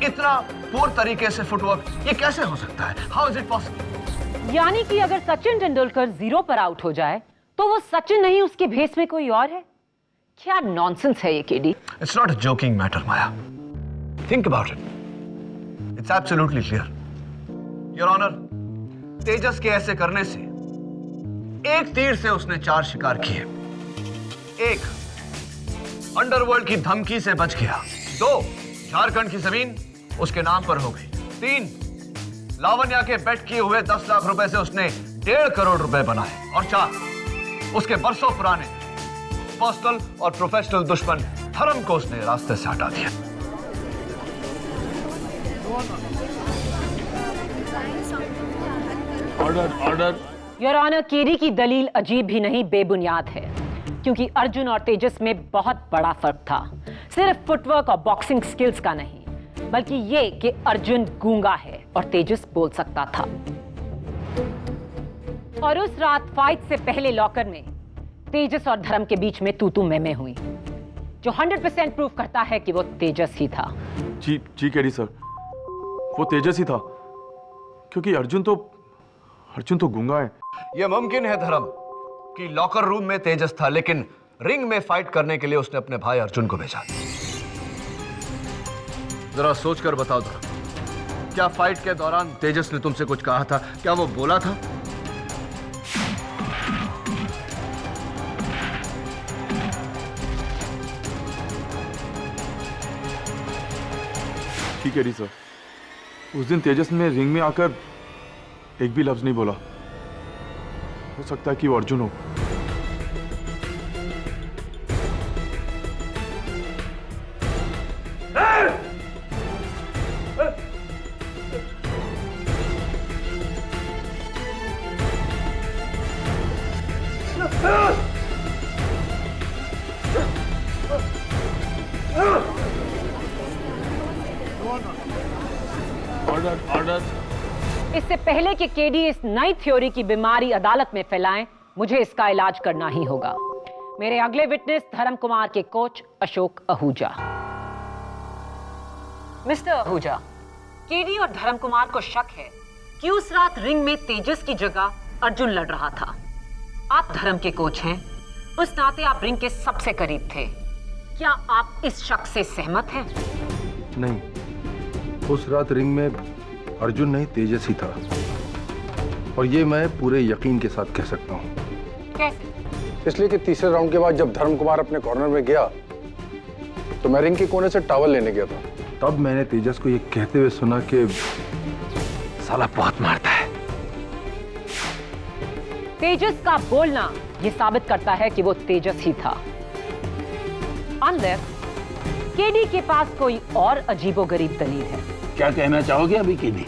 इतना पूर्ण तरीके से फुटवर्क ये कैसे हो सकता है? How is it possible? यानी कि अगर सचिन तेंदुलकर 0 पर आउट हो जाए तो वो सचिन नहीं, उसके भेस में कोई और है? क्या नॉनसेंस है ये KD? It's not a joking matter Maya, think about it, it's absolutely clear your honour. Tejas के ऐसे करने से एक तीर से उसने 4 शिकार किए। 1, अंडरवर्ल्ड की धमकी से बच गया। 2, झारखंड की जमीन उसके नाम पर हो गई। 3, लावण्या के बेट किए हुए 10 लाख रुपए से उसने 1.5 करोड़ रुपए बनाए। और 4, उसके बरसों पुराने पर्सनल और प्रोफेशनल दुश्मन धर्म को उसने रास्ते से हटा दिया। Order, order. Your honour, KD की दलील अजीब भी नहीं, बेबुनियाद है, क्योंकि अर्जुन और तेजस में बहुत बड़ा फर्क था। सिर्फ फुटवर्क और बॉक्सिंग स्किल्स का नहीं, बल्कि ये कि अर्जुन गूंगा है और तेजस बोल सकता था। और उस रात फाइट से पहले लॉकर में तेजस और धर्म के बीच में तू मैं हुई, जो 100% प्रूफ करता है कि वो तेजस ही था। जी केडी सर, वो तेजस ही था, क्योंकि अर्जुन तो गूंगा है। यह मुमकिन है धर्म कि लॉकर रूम में तेजस था, लेकिन रिंग में फाइट करने के लिए उसने अपने भाई अर्जुन को भेजा। जरा सोचकर बताओ धर्म, क्या फाइट के दौरान तेजस ने तुमसे कुछ कहा था? क्या वो बोला था? ठीक है सर, उस दिन तेजस ने रिंग में आकर एक भी लफ्ज नहीं बोला। हो सकता है कि वो अर्जुन हो। इससे पहले कि केडी इस नई थ्योरी की बीमारी अदालत में फैलाएं, मुझे इसका इलाज करना ही होगा। मेरे अगले विटनेस धर्म कुमार के coach Ashok Ahuja. Mister Ahuja, KD और धर्म कुमार को शक है कि उस रात रिंग में तेजस की जगह अर्जुन लड़ रहा था। आप धर्म के कोच हैं, उस नाते आप रिंग के सबसे करीब थे। क्या आप इस शक से सहमत हैं? नहीं, उस रात रिंग में अर्जुन नहीं तेजस ही था, और ये मैं पूरे यकीन के साथ कह सकता हूँ। कैसे? इसलिए कि तीसरे राउंड के बाद जब धर्म कुमार अपने कॉर्नर में गया तो मैं रिंग के कोने से टॉवल लेने गया था। तब मैंने तेजस को ये कहते हुए सुना कि साला बहुत मारता है। तेजस का बोलना ये साबित करता है कि वो तेजस ही था। अनलेस केडी के पास कोई और अजीबोगरीब दलील है। क्या कहना चाहोगे अभी केडी?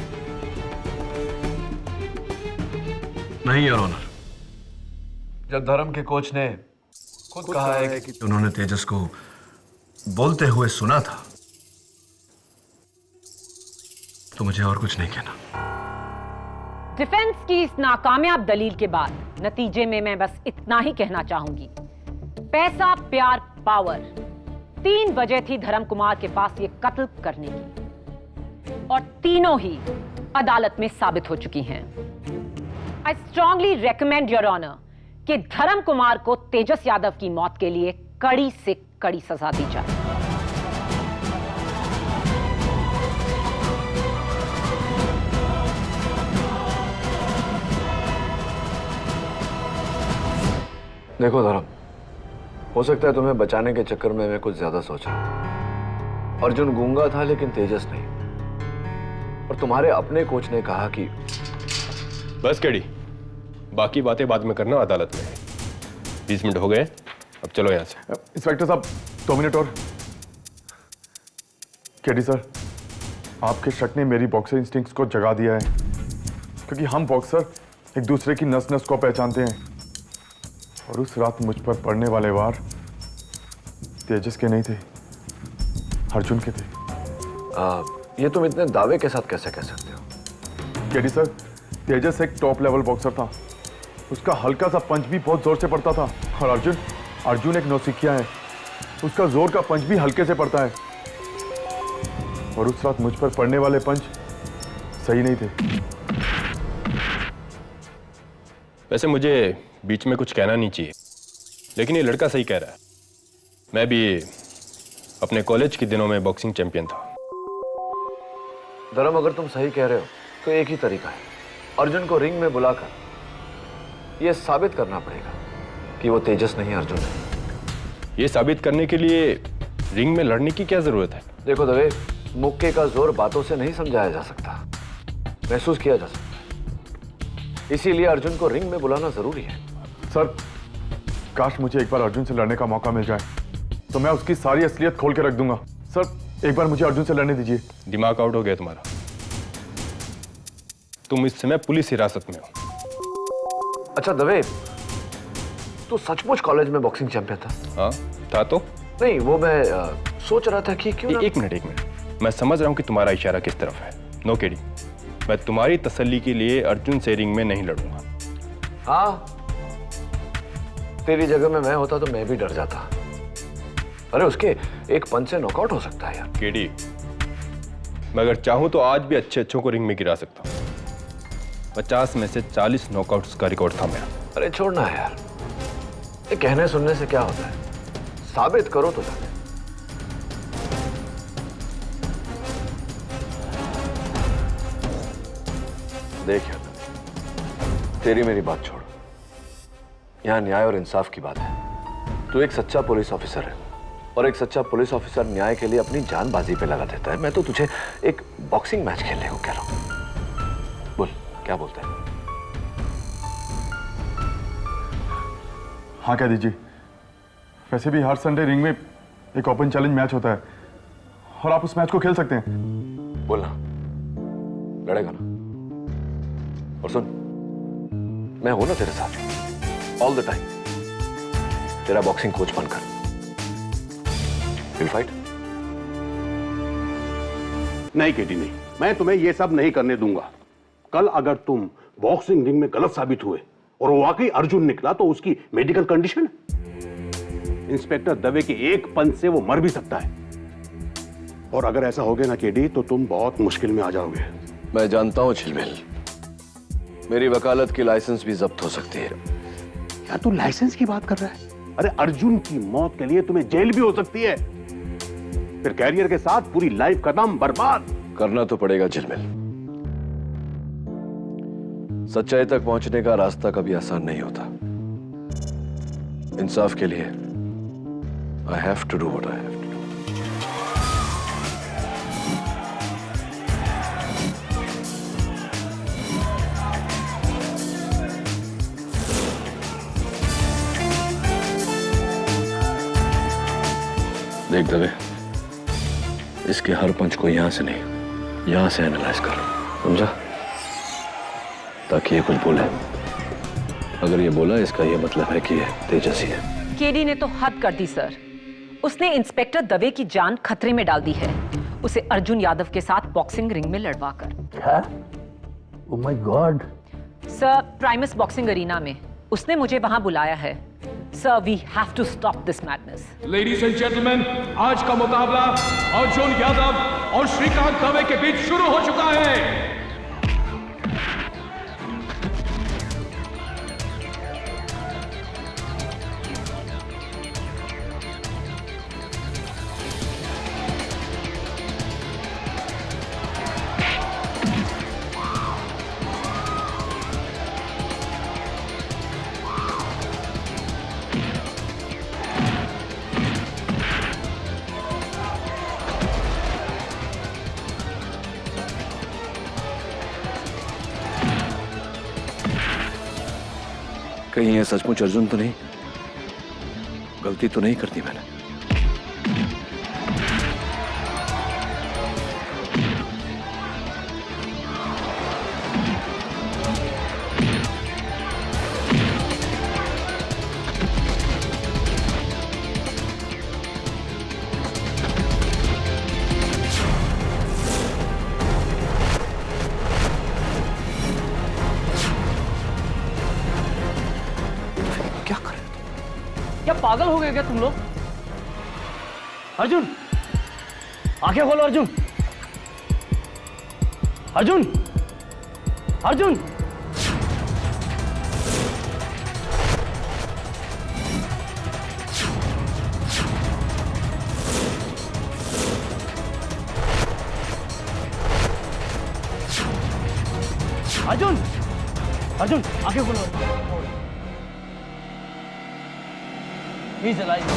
नहीं योर ऑनर, जब धर्म के कोच ने खुद कहा है कि उन्होंने तेजस को बोलते हुए सुना था, तो मुझे और कुछ नहीं कहना। डिफेंस की इस नाकामयाब दलील के बाद नतीजे में मैं बस इतना ही कहना चाहूंगी, पैसा, प्यार, पावर, 3 वजह थी धर्म कुमार के पास ये कत्ल करने की, और तीनों ही अदालत में साबित हो चुकी हैं। I strongly recommend your honour कि धर्म कुमार को तेजस यादव की मौत के लिए कड़ी से कड़ी सजा दी जाए। देखो धर्म, हो सकता है तुम्हें बचाने के चक्कर में मैं कुछ ज्यादा सोच रहा हूं। अर्जुन गूंगा था लेकिन तेजस नहीं, और तुम्हारे अपने कोच ने कहा कि बस केडी, बाकी बातें बाद में करना अदालत में। 20 मिनट हो गए, अब चलो यहां से। इंस्पेक्टर साहब 2 मिनट और। केडी सर, आपके शक ने मेरी बॉक्सर इंस्टिंक्ट्स को जगा दिया है, क्योंकि हम बॉक्सर एक दूसरे की नस नस को पहचानते हैं, और उस रात मुझ पर पड़ने वाले वार तेजस के नहीं थे, अर्जुन के थे। ये तुम इतने दावे के साथ कैसे कह सकते हो? केडी सर, तेजस एक टॉप लेवल बॉक्सर था, उसका हल्का सा पंच भी बहुत जोर से पड़ता था, और अर्जुन एक नौसिखिया है, उसका जोर का पंच भी हल्के से पड़ता है, और उस रात मुझ पर पड़ने वाले पंच सही नहीं थे। वैसे मुझे बीच में कुछ कहना नहीं चाहिए, लेकिन ये लड़का सही कह रहा है। मैं भी अपने कॉलेज के दिनों में बॉक्सिंग चैंपियन था। धर्म, अगर तुम सही कह रहे हो तो एक ही तरीका है, अर्जुन को रिंग में बुलाकर यह साबित करना पड़ेगा कि वो तेजस नहीं अर्जुन है। ये साबित करने के लिए रिंग में लड़ने की क्या जरूरत है? देखो दवे, मुक्के का जोर बातों से नहीं समझाया जा सकता, महसूस किया जा सकता है। इसीलिए अर्जुन को रिंग में बुलाना जरूरी है। सर, काश मुझे एक बार अर्जुन से लड़ने का मौका मिल जाए, तो मैं उसकी सारी असलियत खोल के रख दूंगा। सर, एक बार मुझे अर्जुन से लड़ने दीजिए। दिमाग आउट हो गया तुम्हारा। तुम इस समय पुलिस हिरासत में हो। अच्छा दवे, तू सचमुच कॉलेज में बॉक्सिंग चैंपियन था? हाँ था। तो नहीं, वो मैं सोच रहा था कि क्यों एक मिनट, मैं समझ रहा हूं कि तुम्हारा इशारा किस तरफ है। नो केडी, मैं तुम्हारी तसल्ली के लिए अर्जुन से रिंग में नहीं लड़ूंगा। हाँ, तेरी जगह में मैं होता तो मैं भी डर जाता। अरे उसके एक पंच से नॉकआउट हो सकता है यार। केडी, मैं अगर चाहूं तो आज भी अच्छे को रिंग में गिरा सकता हूं। 50 में से 40 नॉकआउट्स का रिकॉर्ड था मेरा। अरे छोड़ना है यार, ये कहने सुनने से क्या होता है, साबित करो तो जाके। देख यार, तेरी मेरी बात छोड़, यहां न्याय और इंसाफ की बात है। तू एक सच्चा पुलिस ऑफिसर है और एक सच्चा पुलिस ऑफिसर न्याय के लिए अपनी जान बाजी पे लगा देता है। मैं तो तुझे एक बॉक्सिंग मैच खेलने को कह रहा हूं। बोल, क्या बोलते हैं? हाँ कह दीजिए। वैसे भी हर संडे रिंग में एक ओपन चैलेंज मैच होता है और आप उस मैच को खेल सकते हैं। बोलना, लड़ेगा ना? और सुन, मैं हूं ना तेरे साथ ऑल द टाइम, तेरा बॉक्सिंग कोच बनकर। Will fight? नहीं केटी नहीं, मैं तुम्हें यह सब नहीं करने दूंगा। कल अगर तुम बॉक्सिंग रिंग में गलत साबित हुए और वो वाकई अर्जुन निकला तो उसकी मेडिकल कंडीशन, इंस्पेक्टर दवे के एक पंच से वो मर भी सकता है। और अगर ऐसा हो गया ना केडी तो तुम बहुत मुश्किल में आ जाओगे। मैं जानता हूं झिलमिल, मेरी वकालत की लाइसेंस भी जब्त हो सकती है। क्या तू लाइसेंस की बात कर रहा है? अरे अर्जुन की मौत के लिए तुम्हें जेल भी हो सकती है, फिर कैरियर के साथ पूरी लाइफ खत्म, बर्बाद। करना तो पड़ेगा झिलमिल। सच्चाई तक पहुंचने का रास्ता कभी आसान नहीं होता। इंसाफ के लिए I have to do what I have to do. देख दवे, इसके हर पंच को यहां से नहीं, यहां से एनालाइज कर, समझा? ताकि ये कुछ बोले। अगर ये बोला, इसका ये मतलब है कि ये तेजस ही है। केडी ने तो हद कर दी सर। उसने इंस्पेक्टर दवे की जान खतरे में डाल दी है, उसे अर्जुन यादव के साथ बॉक्सिंग रिंग में लड़वाकर। क्या? Oh my God. Sir, Primus boxing arena में उसने मुझे वहां बुलाया है। Sir, we have to stop this madness. Ladies and gentleman, आज का मुकाबला अर्जुन यादव और श्रीकांत दवे के बीच शुरू हो चुका है। कहीं ये सचमुच अर्जुन तो नहीं? गलती तो नहीं करती मैंने? क्या पागल हो गए क्या तुम लोग? अर्जुन, आंखें खोलो अर्जुन। अर्जुन, अर्जुन। अर्जुन, अर्जुन, आंखें खोलो। He's alive.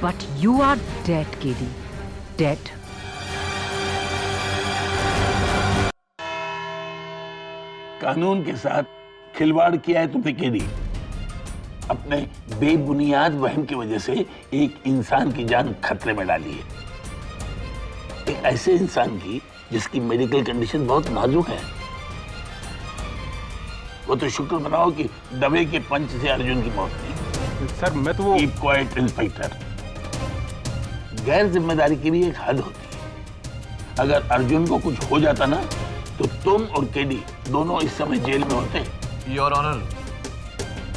But you are dead, KD. Dead. कानून के साथ खिलवाड़ किया है तुमने केडी। अपने बेबुनियाद वहम की वजह से एक इंसान की जान खतरे में डाली है। एक ऐसे इंसान की जिसकी मेडिकल कंडीशन बहुत नाजुक है। वो तो शुक्र मनाओ कि दवे के पंच से अर्जुन की मौत नहीं। सर मैं तो वो कीप क्वाइट इंस्पेक्टर। गैर जिम्मेदारी की भी एक हद होती है। अगर अर्जुन को कुछ हो जाता ना तो तुम और केडी दोनों इस समय जेल में होते। योर ऑनर,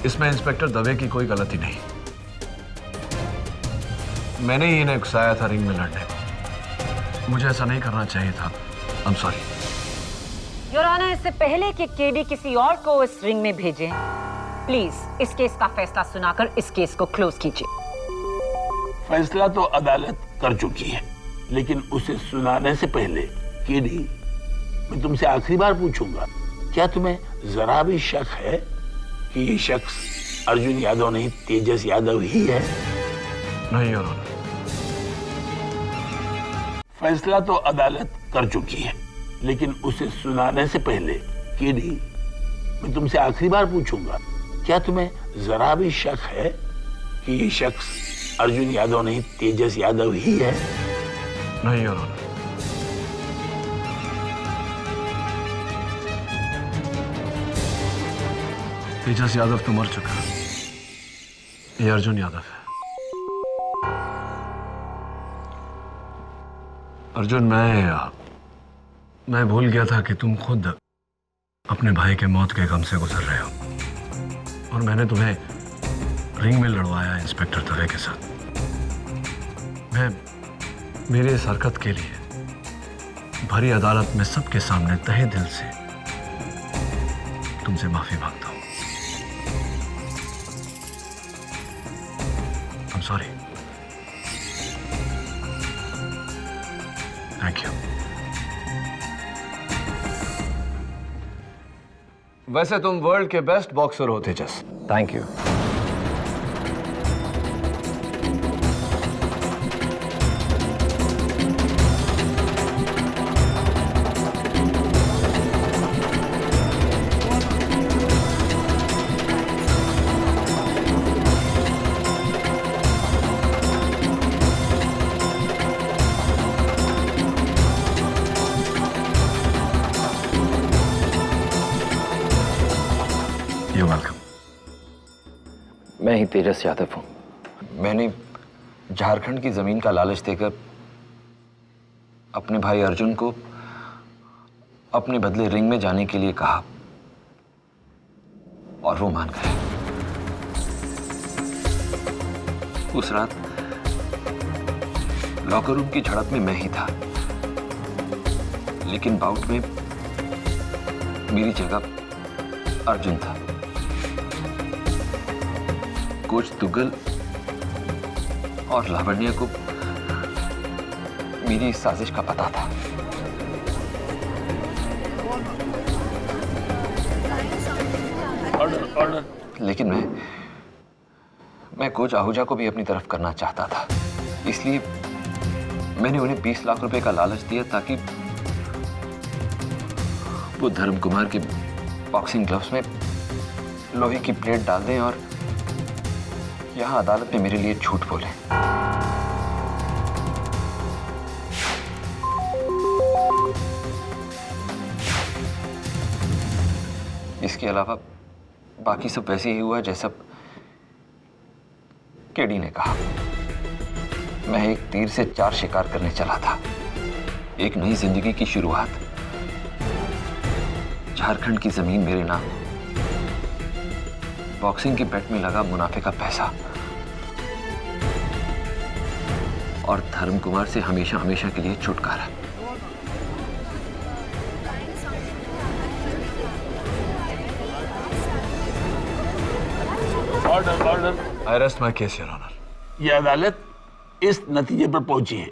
इसमें इंस्पेक्टर दवे की कोई गलती नहीं। मैंने ही इन्हें उकसाया था रिंग में लड़ने को। मुझे ऐसा नहीं करना चाहिए था। I am sorry. Your honour, इससे पहले कि केडी किसी और को इस रिंग में भेजें, प्लीज इस केस का फैसला सुनाकर इस केस को क्लोज कीजिए। फैसला तो अदालत कर चुकी है, लेकिन उसे सुनाने से पहले केडी, मैं तुमसे आखिरी बार पूछूंगा, क्या तुम्हें जरा भी शक है कि ये शख्स अर्जुन यादव नहीं तेजस यादव ही है? नहीं योर ऑनर। फैसला तो अदालत कर चुकी है, लेकिन उसे सुनाने से पहले केडी, मैं तुमसे आखिरी बार पूछूंगा, क्या तुम्हें जरा भी शक है कि ये शख्स अर्जुन यादव नहीं तेजस यादव ही है? नहीं योर ऑनर। तेजस यादव तो मर चुका है। ये अर्जुन यादव है। अर्जुन, मैं भूल गया था कि तुम खुद अपने भाई के मौत के गम से गुजर रहे हो, और मैंने तुम्हें रिंग में लड़वाया इंस्पेक्टर दवे के साथ। मैं मेरी इस हरकत के लिए भरी अदालत में सबके सामने तहे दिल से तुमसे माफी मांगता हूं। I'm sorry. Thank you. वैसे तुम वर्ल्ड के बेस्ट बॉक्सर हो तेजस। Thank you. मैं ही तेजस यादव हूं। मैंने झारखंड की जमीन का लालच देकर अपने भाई अर्जुन को अपने बदले रिंग में जाने के लिए कहा, और वो मान गए। उस रात लॉकर रूम की झड़प में मैं ही था, लेकिन बाउट में मेरी जगह अर्जुन था। कोच तुगल और लावण्य को मेरी इस साजिश का पता था। ऑर्डर। लेकिन मैं कोच आहूजा को भी अपनी तरफ करना चाहता था, इसलिए मैंने उन्हें 20 लाख रुपए का लालच दिया ताकि वो धर्म कुमार के बॉक्सिंग ग्लव्स में लोहे की प्लेट डाल दें और यहां अदालत में मेरे लिए झूठ बोले। इसके अलावा बाकी सब वैसे ही हुआ जैसा केडी ने कहा। मैं एक तीर से 4 शिकार करने चला था, एक नई जिंदगी की शुरुआत। झारखंड की जमीन मेरे नाम, बॉक्सिंग के बेट में लगा मुनाफे का पैसा, और धर्म कुमार से हमेशा हमेशा के लिए छुटकारा। Order. I rest my case your honour. यह अदालत इस नतीजे पर पहुंची है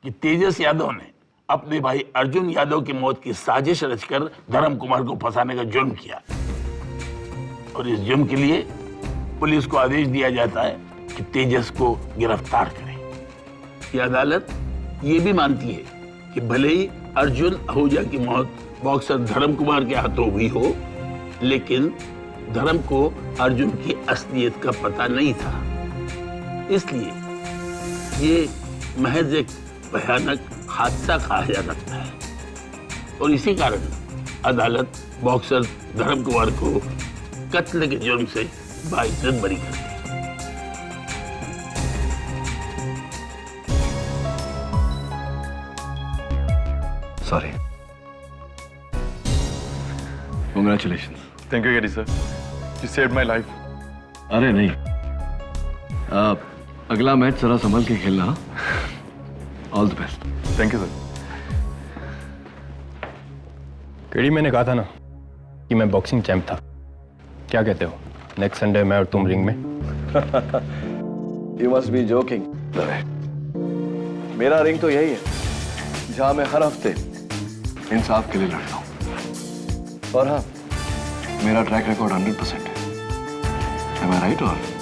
कि तेजस यादव ने अपने भाई अर्जुन यादव की मौत की साजिश रचकर धर्म कुमार को फंसाने का जुर्म किया, और इस जुर्म के लिए पुलिस को आदेश दिया जाता है कि तेजस को गिरफ्तार करें। यह अदालत ये भी मानती है कि भले ही अर्जुन आहूजा की मौत बॉक्सर धर्म कुमार के हाथों हुई हो, लेकिन धर्म को अर्जुन की असलियत का पता नहीं था, इसलिए ये महज एक भयानक हादसा कहा जा सकता है, और इसी कारण अदालत बॉक्सर धर्म कुमार को कत्ल के जुर्म से बाइज्जत बरी कर दी। Sorry. Congratulations. Thank you KD sir, you saved my life. अरे नहीं, अगला मैच जरा संभल के खेलना। All the best. Thank you sir. KD, मैंने कहा था ना कि मैं बॉक्सिंग चैंप था। क्या कहते हो, नेक्स्ट संडे मैं और तुम रिंग में? You must be joking. मेरा रिंग तो यही है जहां मैं हर हफ्ते इंसाफ के लिए लड़ता हूं। और हाँ, मेरा ट्रैक रिकॉर्ड 100% है। Am I right or?